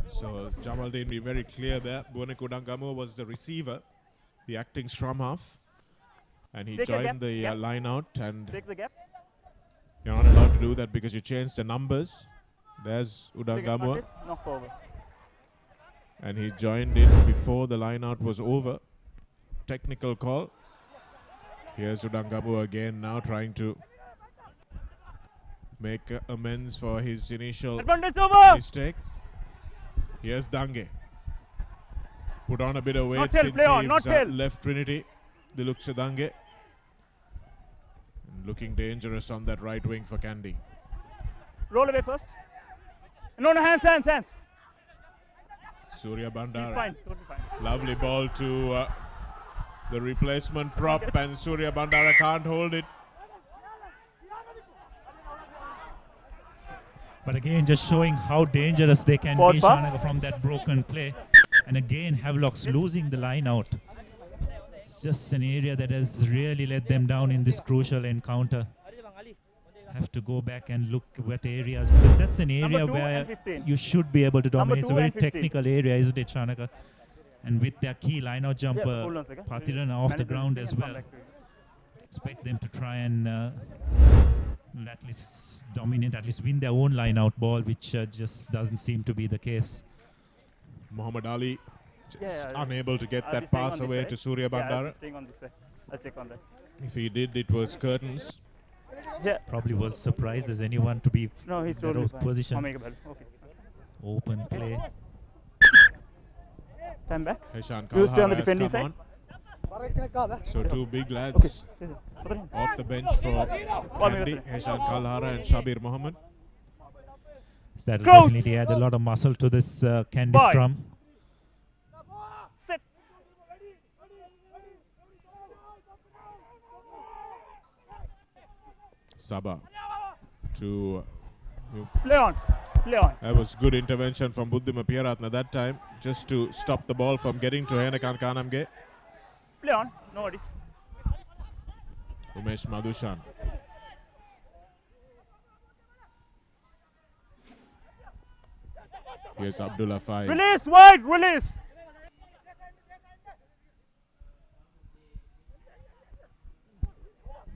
So Jamaldeen be very clear there. Buane Kubudangamua was the receiver, the acting scrum half, and he joined the line out. And take the gap. You're not allowed to do that because you changed the numbers. There's Udangamua. Knock forward. And he joined in before the line out was over. Technical call. Here's Udangamua again now trying to make amends for his initial mistake. Here's Dange. Put on a bit of weight since he's left Trinity. Diluksha Dange. And looking dangerous on that right wing for Kandy. Roll away first. No, hands. Surya Bandara. He's fine. Totally fine. Lovely ball to the replacement prop, and Surya Bandara can't hold it. But again, just showing how dangerous they can be from that broken play. And again, Havelocks losing the line out. It's just an area that has really let them down in this crucial encounter. have to go back and look what areas, because that's an Number area 2 where and 15. you should be able to Number dominate. It's a 2 very and 15. technical area, isn't it, Shanaka? And with their key line-out jumper, hold on a second. Patiran off the Manage ground this as thing and come well. back to you. Expect them to try and at least dominate, at least win their own line-out ball, which just doesn't seem to be the case. Muhammad Ali just Yeah, unable to get I'll be that staying pass on this away side. to Surya Yeah, I'll Bandara. be staying on this side. I'll check on that. If he did, it was curtains. Yeah. Probably was surprised as anyone to be No, he's in totally that fine. position. I'll make a ball. Okay. Open play. Time back. Heshan You stay on the Kalhara has defending come side. on. So two big lads Okay. off the bench for Kandy, Heshan Kalhara and Shabir Mohammed. So that will Coach! definitely add a lot of muscle to this Kandy Bye. scrum. Set. Sabah to Play on. Play on. that was good intervention from Buddhima Piyaratna that time, just to stop the ball from getting to Henakan Kanamge. Play on. No worries. Umesh Madhushan. Here's Abdullah Faiz. Release wide. Release.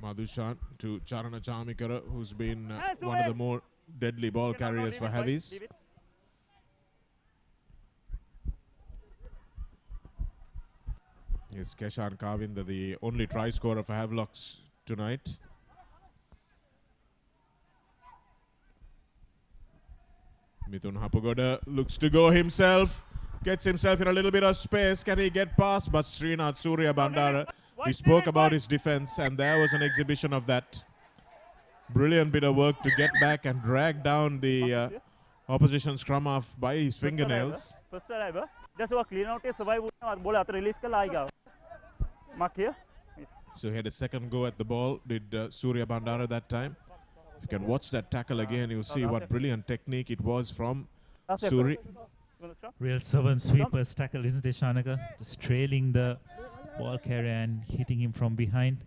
Madhushan to Charana Chamikara, who's been one of the more deadly ball carriers for Heavies. Leave it. Yes, Keshan Kavinda, the only try scorer for Havelocks tonight. Mithun Hapagoda looks to go himself, gets himself in a little bit of space. Can he get past? But Srinath Surya Bandara, we spoke about his defense, and there was an exhibition of that. Brilliant bit of work to get back and drag down the opposition scrum half by his fingernails. First driver. Just a clean out. Survive. Ball after release. Mark here. So he had a second go at the ball, did Surya Bandara that time. If you can watch that tackle again, you'll see what brilliant technique it was from Suri. Real servant sweepers tackle, isn't it, Shanaka? Just trailing the ball carrier and hitting him from behind.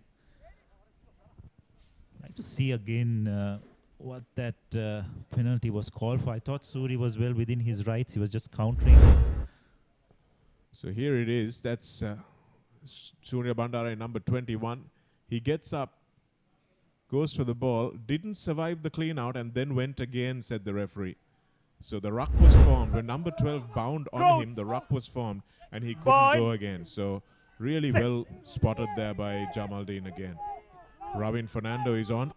I'd like to see again what that penalty was called for. I thought Suri was well within his rights. He was just countering. So here it is. That's Surya Bandara in number 21. He gets up, goes for the ball, didn't survive the clean out, and then went again, said the referee. So the ruck was formed. When number 12 bound on him, the ruck was formed, and he couldn't go again. So really well spotted there by Jamaldeen again. Ravin Fernando is on.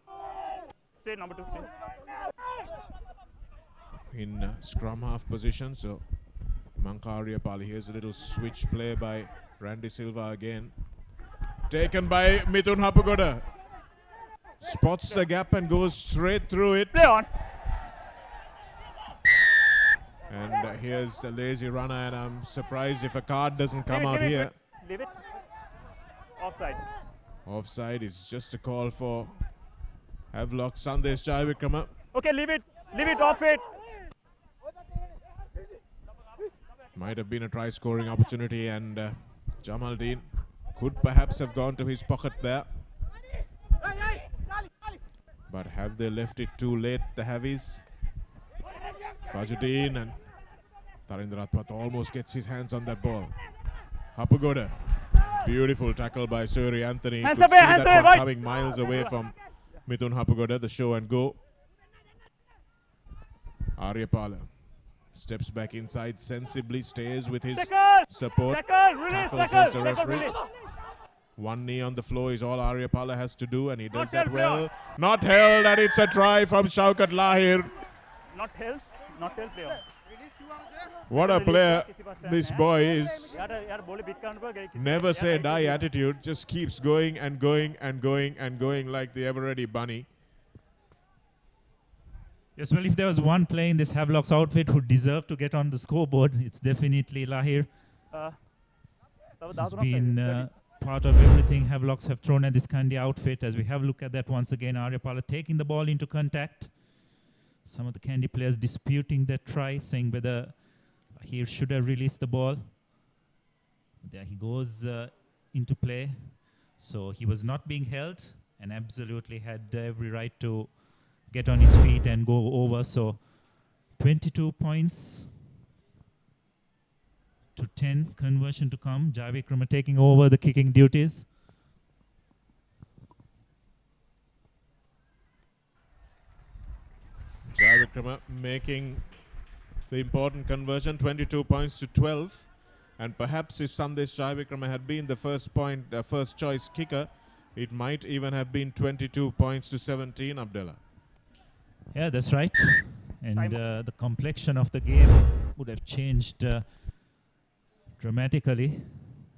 Stay number 2. In scrum half position. So Mankaria Pali. Here's a little switch play by Randy Silva again. Taken by Mithun Hapagoda. Spots the gap and goes straight through it. Play on. And here's the lazy runner, and I'm surprised if a card doesn't come out here. Leave it. Offside. Offside is just a call for Havelock Sandesh Jaivikrama. Okay, leave it. Leave it off it. Might have been a try scoring opportunity, and Jamaldeen could perhaps have gone to his pocket there. But have they left it too late, the Heavies? Fajuddin, and Tarinder Atpat almost gets his hands on that ball. Hapagoda. Beautiful tackle by Suri Anthony. Could see that one coming miles away from Mithun Hapagoda, the show and go. Aryapala steps back inside sensibly, stays with his support. Tackles as the referee. One knee on the floor is all Aryapala has to do, and he does that well. Not held, and it's a try from Shaukat Lahir. Not held. Not held. Play on. What a player this boy is. Never say die attitude, just keeps going and going and going and going like the ever ready bunny. Yes, well, if there was one player in this Havelock's outfit who deserved to get on the scoreboard, it's definitely Lahir. He's been part of everything Havelocks have thrown at this Kandy outfit. As we have a look at that once again, Aryapala taking the ball into contact. Some of the Kandy players disputing that try, saying whether he should have released the ball. There he goes into play. So he was not being held and absolutely had every right to get on his feet and go over. So 22 points to 10, conversion to come. Javikrama taking over the kicking duties. Javikrama making the important conversion, 22 points to 12. And perhaps if Sandesh Javikrama had been the first choice kicker, it might even have been 22 points to 17, Abdullah. Yeah, that's right. And the complexion of the game would have changed dramatically.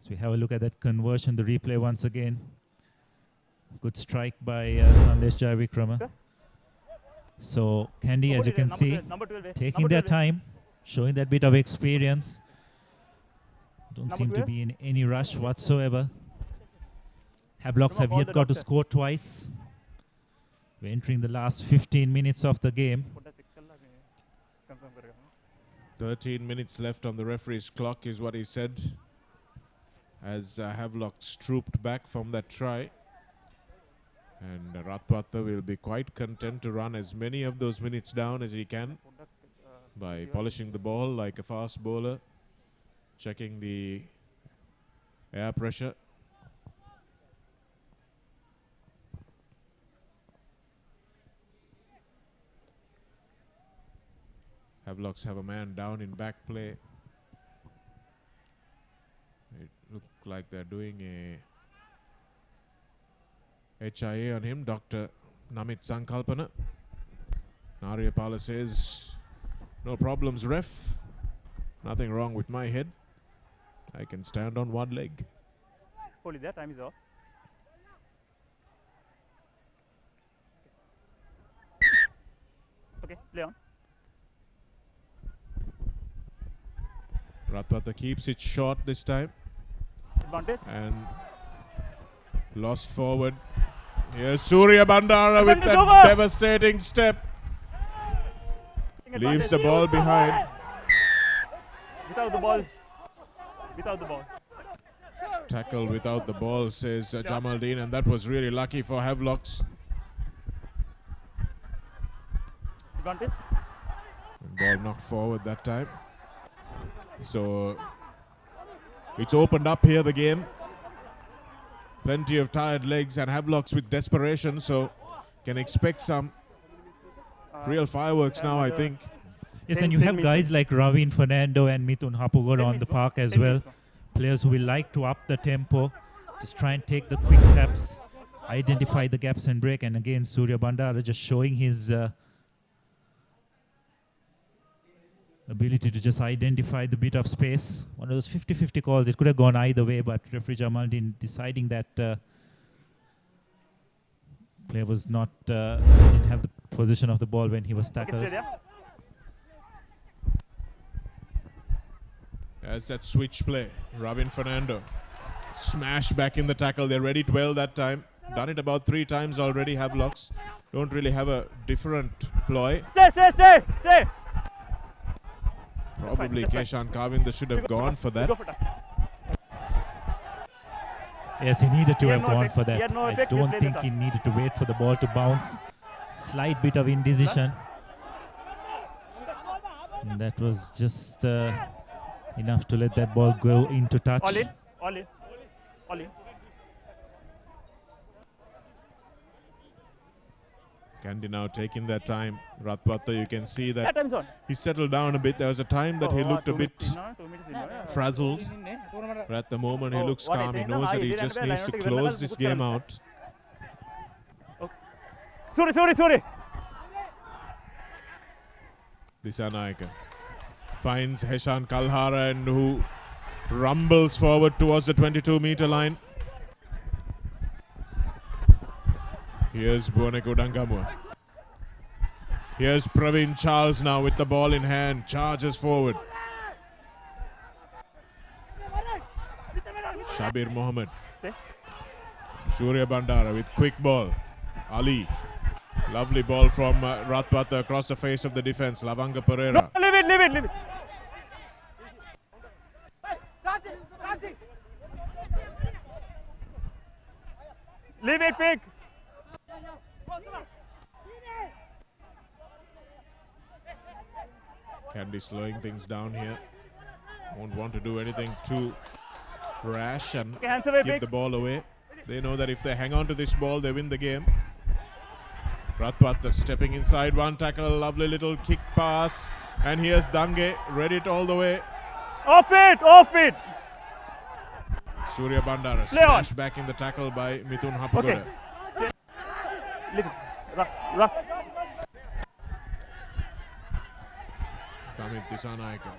So we have a look at that conversion, the replay once again. Good strike by Sandesh Javikrama. Okay. So Kandy, as you can see, taking their time, showing that bit of experience. Don't seem to be in any rush whatsoever. Havelocks have yet got to score twice. We're entering the last 15 minutes of the game. 13 minutes left on the referee's clock is what he said, as Havelocks trooped back from that try. And Ratwata will be quite content to run as many of those minutes down as he can by polishing the ball like a fast bowler, checking the air pressure. Havelocks have a man down in back play. It looks like they're doing a HIA on him, Dr. Namit Sankalpana. Nariyapala says, no problems, ref. Nothing wrong with my head. I can stand on one leg. Holy, that time is off. Okay, play on. Ratwata keeps it short this time. Advantage. And lost forward. Here's Surya Bandara with that devastating step. Leaves the ball behind. Without the ball. Without the ball. Tackle without the ball, says Jamaldeen, and that was really lucky for Havelocks. Advantage. And ball knocked forward that time. So it's opened up here, the game. Plenty of tired legs and Havelocks with desperation, so can expect some real fireworks now, I think. Yes, and you have guys like Ravin Fernando and Mithun Hapugod on the park as well. Players who will like to up the tempo, just try and take the quick taps, identify the gaps and break. And again, Surya Bandara just showing his ability to just identify the bit of space. One of those 50-50 calls. It could have gone either way, but referee Jamaldeen deciding that player was not didn't have the position of the ball when he was tackled. As that switch play, Ravin Fernando smash back in the tackle. They're ready 12 that time. Done it about 3 times already. Havelocks don't really have a different ploy. Stay. Probably Keshan Kavinda should have gone for that. Yes, he needed to have gone for that. I don't think he needed to wait for the ball to bounce. Slight bit of indecision. And that was just enough to let that ball go into touch. All in. Kandy now taking their time. Ratwata, you can see that he settled down a bit. There was a time that he looked a bit frazzled. But at the moment he looks calm. He knows that he just needs to close this game out. Sorry. Disanaika finds Heshan Kalhara, and who rumbles forward towards the 22-meter line. Here's Buoneku Dangamua. Here's Praveen Charles now with the ball in hand. Charges forward. Shabir Mohammed. Surya Bandara with quick ball. Ali. Lovely ball from Ratwata across the face of the defense. Lavanga Pereira. No, leave it. Leave it, pick. Kandy slowing things down here. Won't want to do anything too rash and give the ball away. They know that if they hang on to this ball, they win the game. Ratwata stepping inside, one tackle, lovely little kick pass. And here's Dange, read it all the way. Off it! Surya Bandara smashed back in the tackle by Mithun Hapugoda. Okay. Rough. Tamit Disanaika.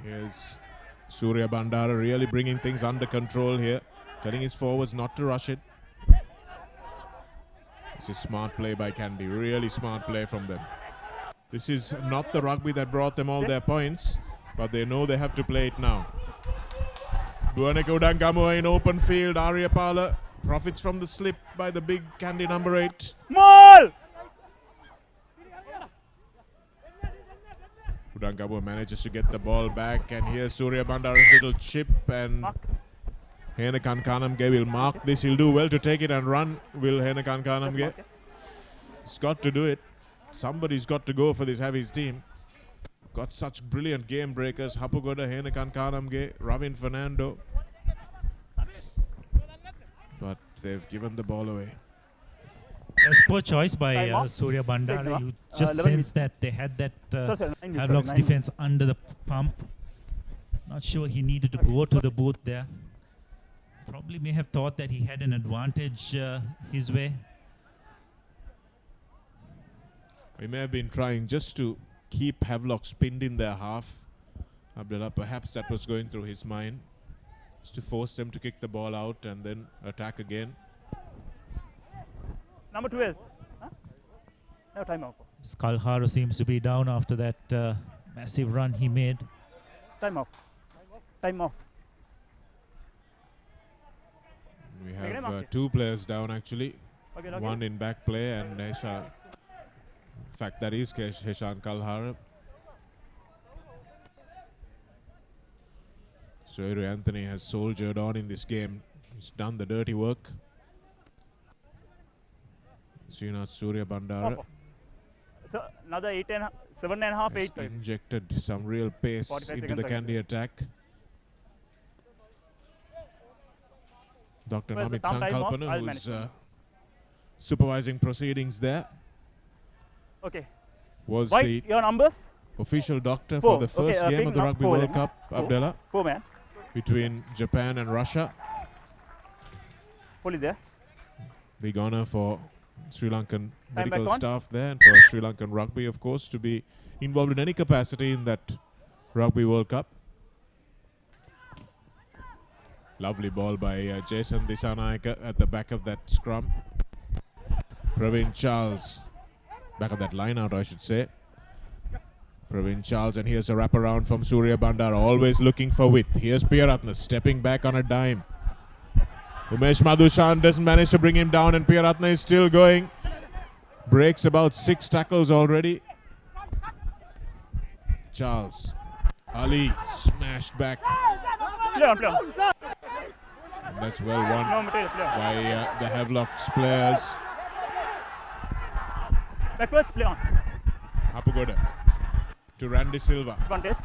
Here's Surya Bandara really bringing things under control here, telling his forwards not to rush it. This is smart play by Kandy, really smart play from them. This is not the rugby that brought them all their points, but they know they have to play it now. Duaneka Udangamua in open field, Aryapala profits from the slip by the big Kandy number 8. Maul! Udangamua manages to get the ball back, and here's Surya Bandara's little chip, and Henekan Kanamge will mark this. He'll do well to take it and run, will Henekan Kanamge. He's got to do it. Somebody's got to go for this Havi's team. Got such brilliant game breakers. Hapugoda, Henekan Kanamge, Ravin Fernando. But they've given the ball away. That's poor choice by Surya Bandara. You just sense that they had that Havelock's defense under the pump. Not sure he needed to go to the booth there. Probably may have thought that he had an advantage his way. He may have been trying just to keep Havelock pinned in their half. Abdullah, perhaps that was going through his mind. Just to force them to kick the ball out and then attack again. Number 12. Huh? No time off. Kalhara seems to be down after that massive run he made. Time off. We have 2 players down actually. One in back play and Hesha. In fact, that is Heshan Kalhara. Soiru Anthony has soldiered on in this game. He's done the dirty work. Srinath Surya Bandara. So another 7.5, 8. Injected some real pace into the Kandy attack. Dr. Namit Sankalpana, who's supervising proceedings there. Okay. Was White, your numbers? Official doctor for the first game of the Rugby World Cup, Abdullah. 4 man. Between Japan and Russia. Fully there. Big honor for Sri Lankan medical staff there and for Sri Lankan rugby, of course, to be involved in any capacity in that Rugby World Cup. Lovely ball by Jason Disanaika at the back of that scrum. Praveen Charles, back of that line out, I should say. Praveen Charles, and here's a wraparound from Surya Bandara, always looking for width. Here's Piyaratna stepping back on a dime. Umesh Madhushan doesn't manage to bring him down, and Piyaratna is still going. Breaks about 6 tackles already. Charles. Ali smashed back. And that's well won by the Havelock's players. Backwards, play on. Hapugoda to Randy Silva. Advantage.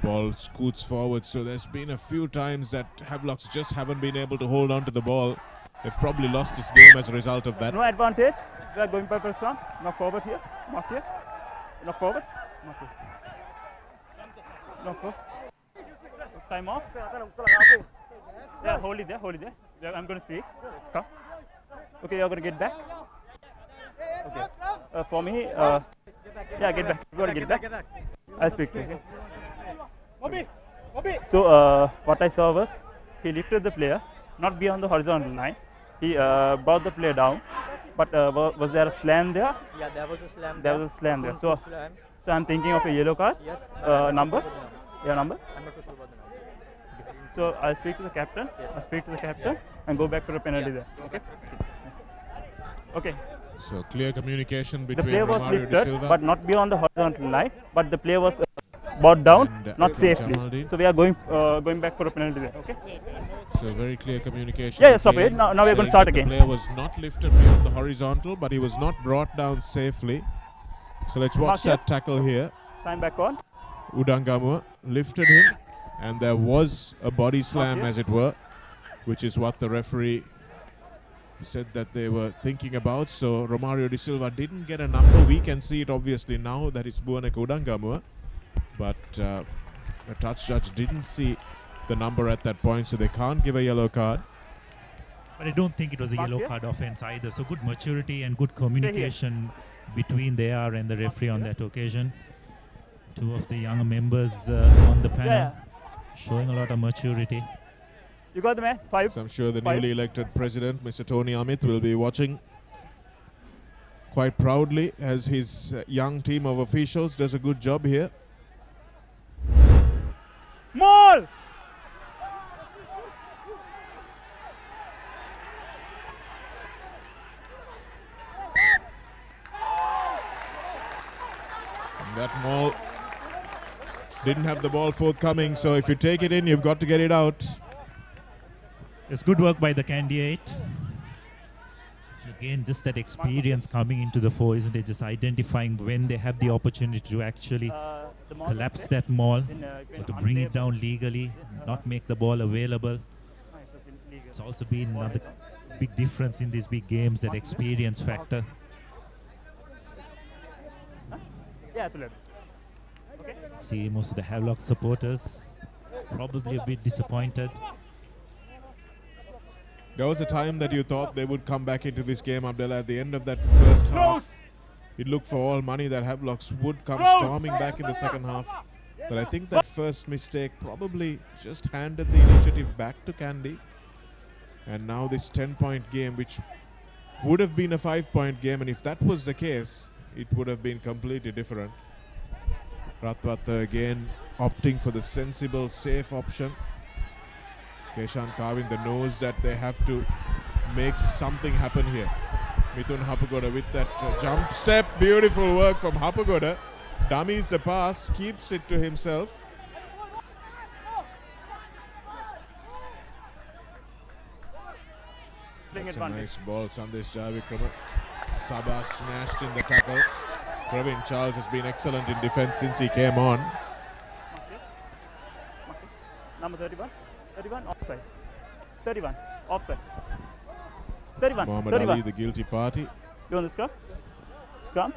Ball scoots forward, so there's been a few times that Havelocks just haven't been able to hold on to the ball. They've probably lost this game as a result of that. No advantage. We are going by first one. Knock forward here. Knock here. Knock forward. Knock here. Knock forward. Time off. Yeah, hold it there. Yeah, I'm going to speak. Come. Okay, you're going to get back. Okay. For me, yeah, get back. You got to get back. I'll speak to you. So what I saw was he lifted the player not beyond the horizontal line. He brought the player down. But was there a slam there? Yeah, there was a slam. There was a slam there. So I'm thinking of a yellow card. Yes. Number? Your number? I'm not too sure about the number. So I'll speak to the captain. Yes. I'll speak to the captain and go back to the penalty there. Okay. Okay. So clear communication The between player was Romario de lifted, Silva. but not beyond the horizontal line. But the player was brought down, And, not safely. Jamaldeen. So we are going back for a penalty there. Okay. So very clear communication. Yeah, stop it. again, Now we're going to saying start that again. The player was not lifted beyond the horizontal, but he was not brought down safely. So let's watch Mark here. that tackle here. Time back on. Udangamua lifted him, and there was a body slam, here. as it were, which is what the referee said that they were thinking about. So Romario de Silva didn't get a number. We can see it obviously now that it's Buoneko Udangamua, but the touch judge didn't see the number at that point, so they can't give a yellow card. But I don't think it was a yellow card offense either. So good maturity and good communication between the AR and the referee on that occasion. Two of the younger members on the panel showing a lot of maturity. You got the man. 5. So I'm sure the 5. newly elected president, Mr. Tony Amit, will be watching quite proudly as his young team of officials does a good job here. Maul! And that maul didn't have the ball forthcoming, so if you take it in, you've got to get it out. It's good work by the Kandy 8. Again, just that experience coming into the fore, isn't it? Just identifying when they have the opportunity to actually collapse that maul, or to bring it down legally, not make the ball available. It's also been another big difference in these big games, that experience factor. Yeah, to left. Okay. See most of the Havelock supporters probably a bit disappointed. There was a time that you thought they would come back into this game, Abdullah. At the end of that first half, it looked for all money that Havelocks would come storming back in the second half. But I think that first mistake probably just handed the initiative back to Kandy. And now this 10-point game, which would have been a 5-point game, and if that was the case, it would have been completely different. Ratwata again opting for the sensible, safe option. Keshan carving the nose that they have to make something happen here. Mithun Hapagoda with that jump step. Beautiful work from Hapagoda. Dummies the pass, keeps it to himself. That's a nice ball, Sandesh Jayavikrama. Sabah smashed in the tackle. Praveen Charles has been excellent in defense since he came on. Number 31. 31 offside. 31 offside. 31. Mohammad 31. Ali, the guilty party. You want the scrum? Scrum.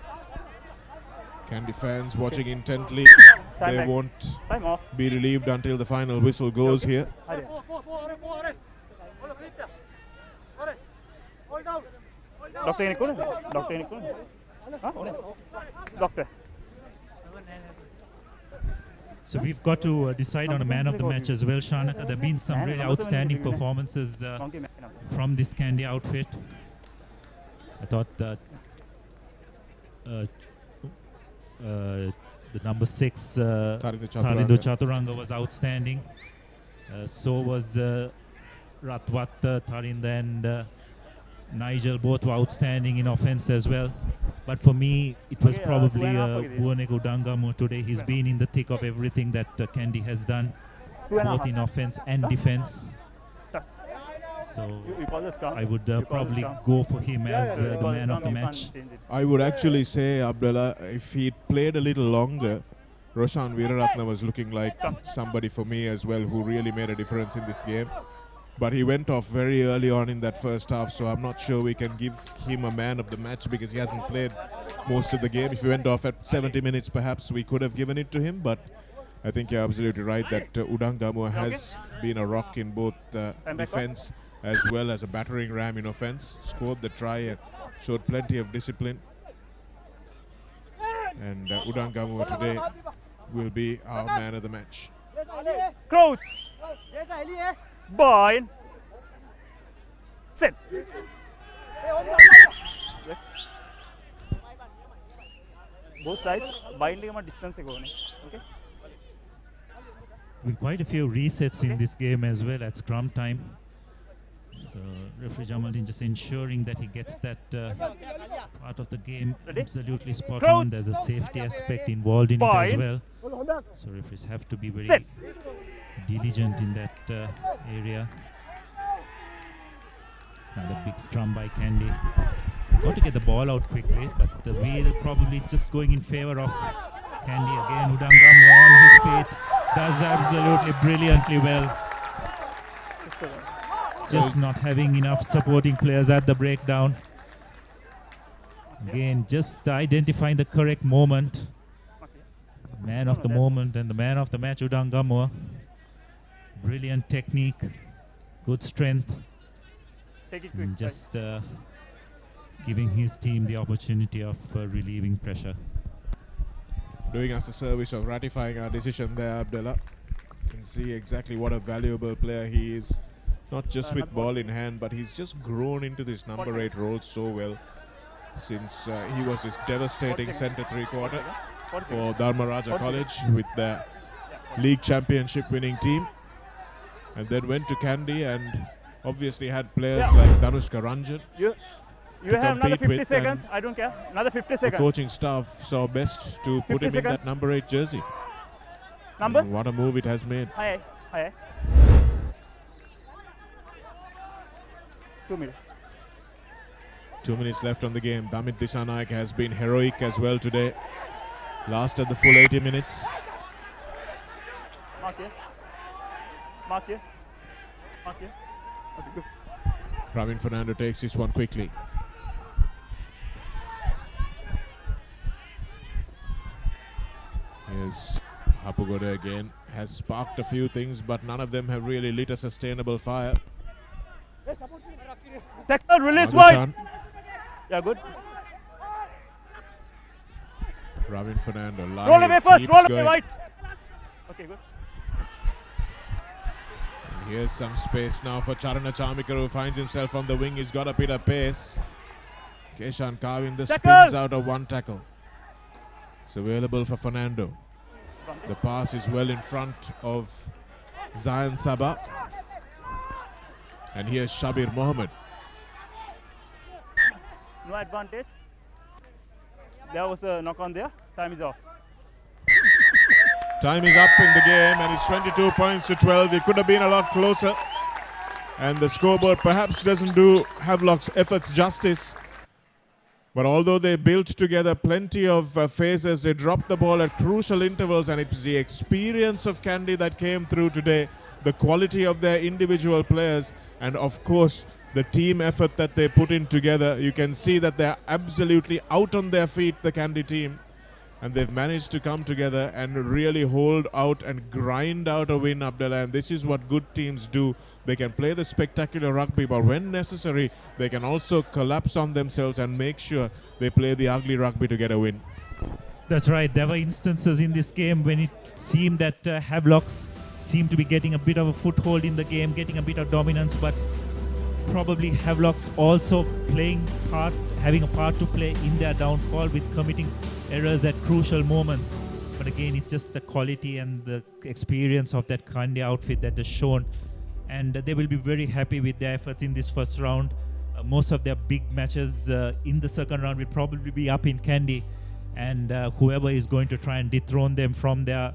Kandy fans watching intently. Time They back. won't Time off. be relieved until the final whistle goes here. Hurry. Doctor ini kau? Doctor ini kau? Doctor. So we've got to decide on a man of the match as well, Shanaka. There have been some really outstanding performances from this Kandy outfit. I thought that the number 6, Tharindo Chaturanga, was outstanding. So was Ratwat, Tharind and Nigel, both were outstanding in offense as well. But for me, it was probably Buoneko Udangamua today. He's been in the thick of everything that Kandy has done, both in offense and defense. So I would probably go for him as the man of the match. I would actually say, Abdullah, if he played a little longer, Roshan Veeraratne was looking like somebody for me as well who really made a difference in this game. But he went off very early on in that first half, so I'm not sure we can give him a man of the match because he hasn't played most of the game. If he went off at 70 minutes, perhaps we could have given it to him, but I think you're absolutely right that Udangamua has been a rock in both defense as well as a battering ram in offense. Scored the try and showed plenty of discipline. And Udangamua today will be our man of the match. Crouch. Bind. Sit. Both sides binding a distance ago. Okay. With quite a few resets in this game as well at scrum time. So referee Jamaldeen just ensuring that he gets that Part of the game, Ready? absolutely spot Crouch. on. There's a safety aspect involved in it as Point. well. So referees have to be very Set. diligent in that area. Another big scrum by Kandy. Got to get the ball out quickly, but the wheel probably just going in favor of Kandy again. Udangam on his feet, does absolutely brilliantly well. Just not having enough supporting players at the breakdown. Again, just identifying the correct moment. Man of the moment and the man of the match, Udangamo. Brilliant technique, good strength, Take it quick. and just giving his team the opportunity of relieving pressure. Doing us a service of ratifying our decision there, Abdullah. You can see exactly what a valuable player he is. Not just with ball in hand, but he's just grown into this number 8 role so well since he was this devastating centre 3/4 for Dharmaraja College with the league championship winning team, and then went to Kandy and obviously had players like Dhanushka Ranjan. You to have another compete 50 with, seconds. and I don't care. Another 50 The seconds. coaching staff saw best to put 50 him in that seconds. number 8 jersey. Numbers? And what a move it has made. Hi. 2 minutes. 2 minutes left on the game. Damit Disanaik has been heroic as well today. Lasted the full 80 minutes. Mark here. Okay, good. Ravin Fernando takes this one quickly. Here's Hapugoda again. Has sparked a few things, but none of them have really lit a sustainable fire. Tackle, release wide. Madhushan, Yeah, good. Ravin Fernando live, Roll away first, keeps roll away going. wide. Okay, good. And here's some space now for Charana Chamikar, who finds himself on the wing. He's got a bit of pace. Keshan Kavin the Tackle. spins out of one tackle. It's available for Fernando. The pass is well in front of Zayan Sabah. And here's Shabir Mohammed. No advantage. There was a knock on there. Time is off. Time is up in the game, and it's 22 points to 12. It could have been a lot closer. And the scoreboard perhaps doesn't do Havelock's efforts justice. But although they built together plenty of phases, they dropped the ball at crucial intervals, and it's the experience of Kandy that came through today, the quality of their individual players, and of course the team effort that they put in together. You can see that they're absolutely out on their feet, the Kandy team, and they've managed to come together and really hold out and grind out a win, Abdullah. And this is what good teams do. They can play the spectacular rugby, but when necessary, they can also collapse on themselves and make sure they play the ugly rugby to get a win. That's right. There were instances in this game when it seemed that Havelocks seemed to be getting a bit of a foothold in the game, getting a bit of dominance, but probably Havelocks also having a part to play in their downfall with committing errors at crucial moments. But again, it's just the quality and the experience of that Kandy outfit that is shown. And they will be very happy with their efforts in this first round. Most of their big matches in the second round will probably be up in Kandy. And whoever is going to try and dethrone them from their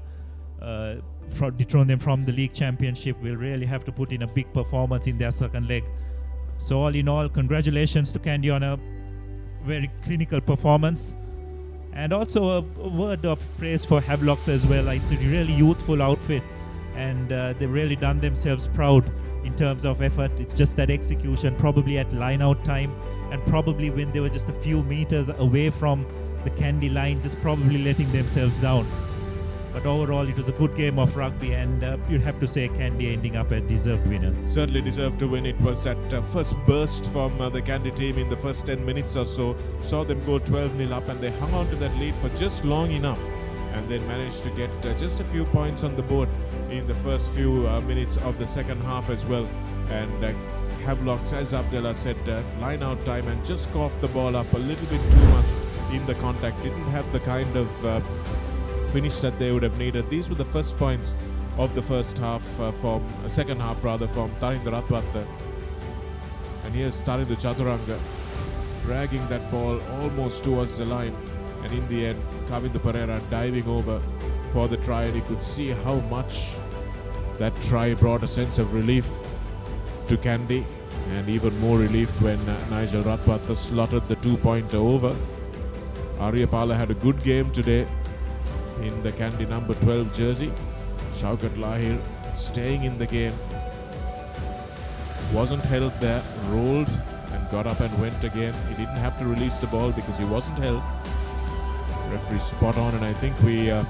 from the league championship will really have to put in a big performance in their second leg. So all in all, congratulations to Kandy on a very clinical performance. And also a word of praise for Havelocks as well. It's a really youthful outfit, and they've really done themselves proud in terms of effort. It's just that execution, probably at line-out time, and probably when they were just a few meters away from the Kandy line, just probably letting themselves down. But overall, it was a good game of rugby, and you'd have to say Kandy ending up as deserved winners. Certainly deserved to win. It was that first burst from the Kandy team in the first 10 minutes or so. Saw them go 12-0 up, and they hung on to that lead for just long enough, and then managed to get just a few points on the board in the first few minutes of the second half as well. And Havelocks, as Abdullah said, line out time and just coughed the ball up a little bit too much in the contact. Didn't have the kind of finish that they would have needed. These were the first points of the first half, second half rather, from Tarinda Ratwatha. And here's Tarinda Chaturanga dragging that ball almost towards the line. And in the end, Kavindu Pereira diving over for the try. And you could see how much that try brought a sense of relief to Kandy. And even more relief when Nigel Ratpatha slotted the 2-pointer over. Aryapala had a good game today in the Kandy number 12 jersey. Shaukat Lahir staying in the game. Wasn't held there, rolled and got up and went again. He didn't have to release the ball because he wasn't held. Referee spot on, and I think we owe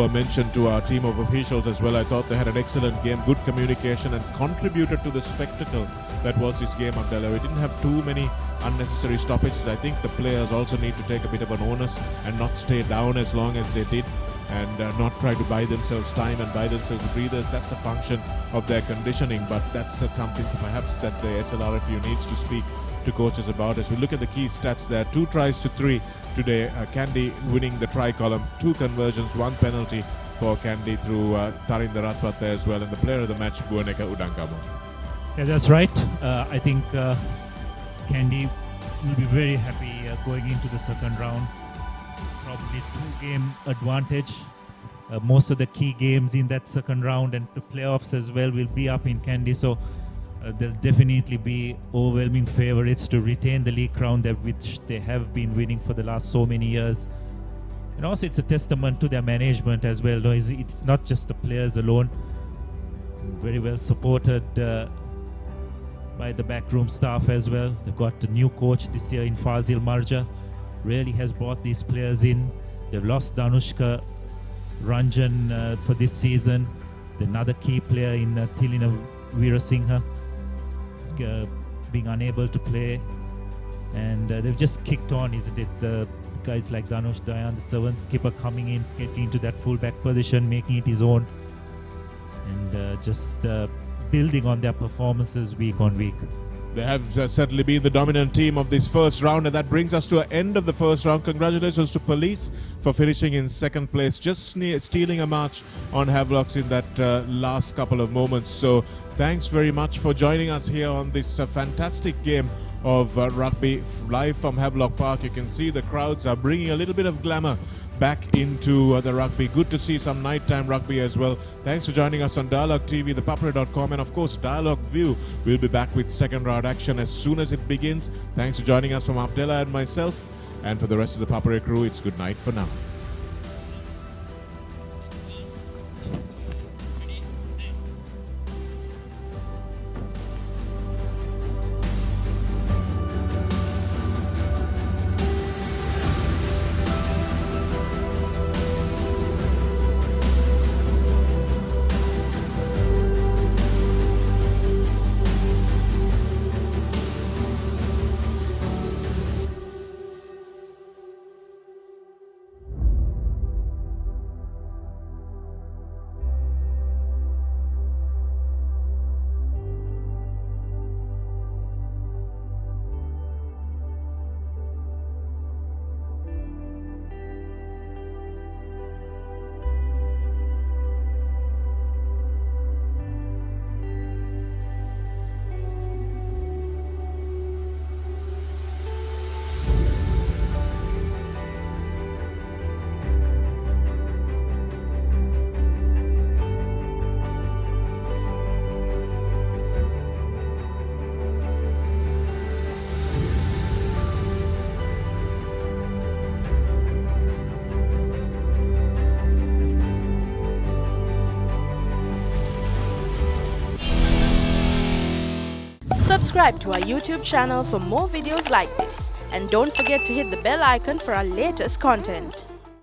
a mention to our team of officials as well. I thought they had an excellent game, good communication, and contributed to the spectacle that was this game, Abdullah. We didn't have too many unnecessary stoppages. I think the players also need to take a bit of an onus and not stay down as long as they did, and not try to buy themselves time and buy themselves breathers. That's a function of their conditioning, but that's something perhaps that the SLRFU needs to speak to coaches about. As we look at the key stats there, 2 tries to 3 today. Kandy winning the try column, 2 conversions, 1 penalty for Kandy through Tarinda Ratpatha as well, and the player of the match, Buaneka Udankama. Yeah, that's right. I think Kandy will be very happy going into the second round. Probably 2-game advantage. Most of the key games in that second round and the playoffs as well will be up in Kandy, so they'll definitely be overwhelming favorites to retain the league crown, which they have been winning for the last so many years. And also it's a testament to their management as well. No, it's not just the players alone. Very well supported by the backroom staff as well. They've got a new coach this year in Fazil Marja. Really has brought these players in. They've lost Danushka Ranjan for this season. Another key player in Thilina Veerasinghe being unable to play, and they've just kicked on, isn't it? Guys like Danush Dayan, the 7th skipper, coming in, getting into that full-back position, making it his own, and just building on their performances week on week. They have certainly been the dominant team of this first round, and that brings us to an end of the first round. Congratulations to Police for finishing in second place, just stealing a march on Havelocks in that last couple of moments. So thanks very much for joining us here on this fantastic game of rugby live from Havelock Park. You can see the crowds are bringing a little bit of glamour back into the rugby. Good to see some nighttime rugby as well. Thanks for joining us on Dialog TV, ThePapare.com, and of course Dialog View. We'll be back with second round action as soon as it begins. Thanks for joining us from Abdullah and myself, and for the rest of the Papare crew, it's good night for now. Subscribe to our YouTube channel for more videos like this, and don't forget to hit the bell icon for our latest content.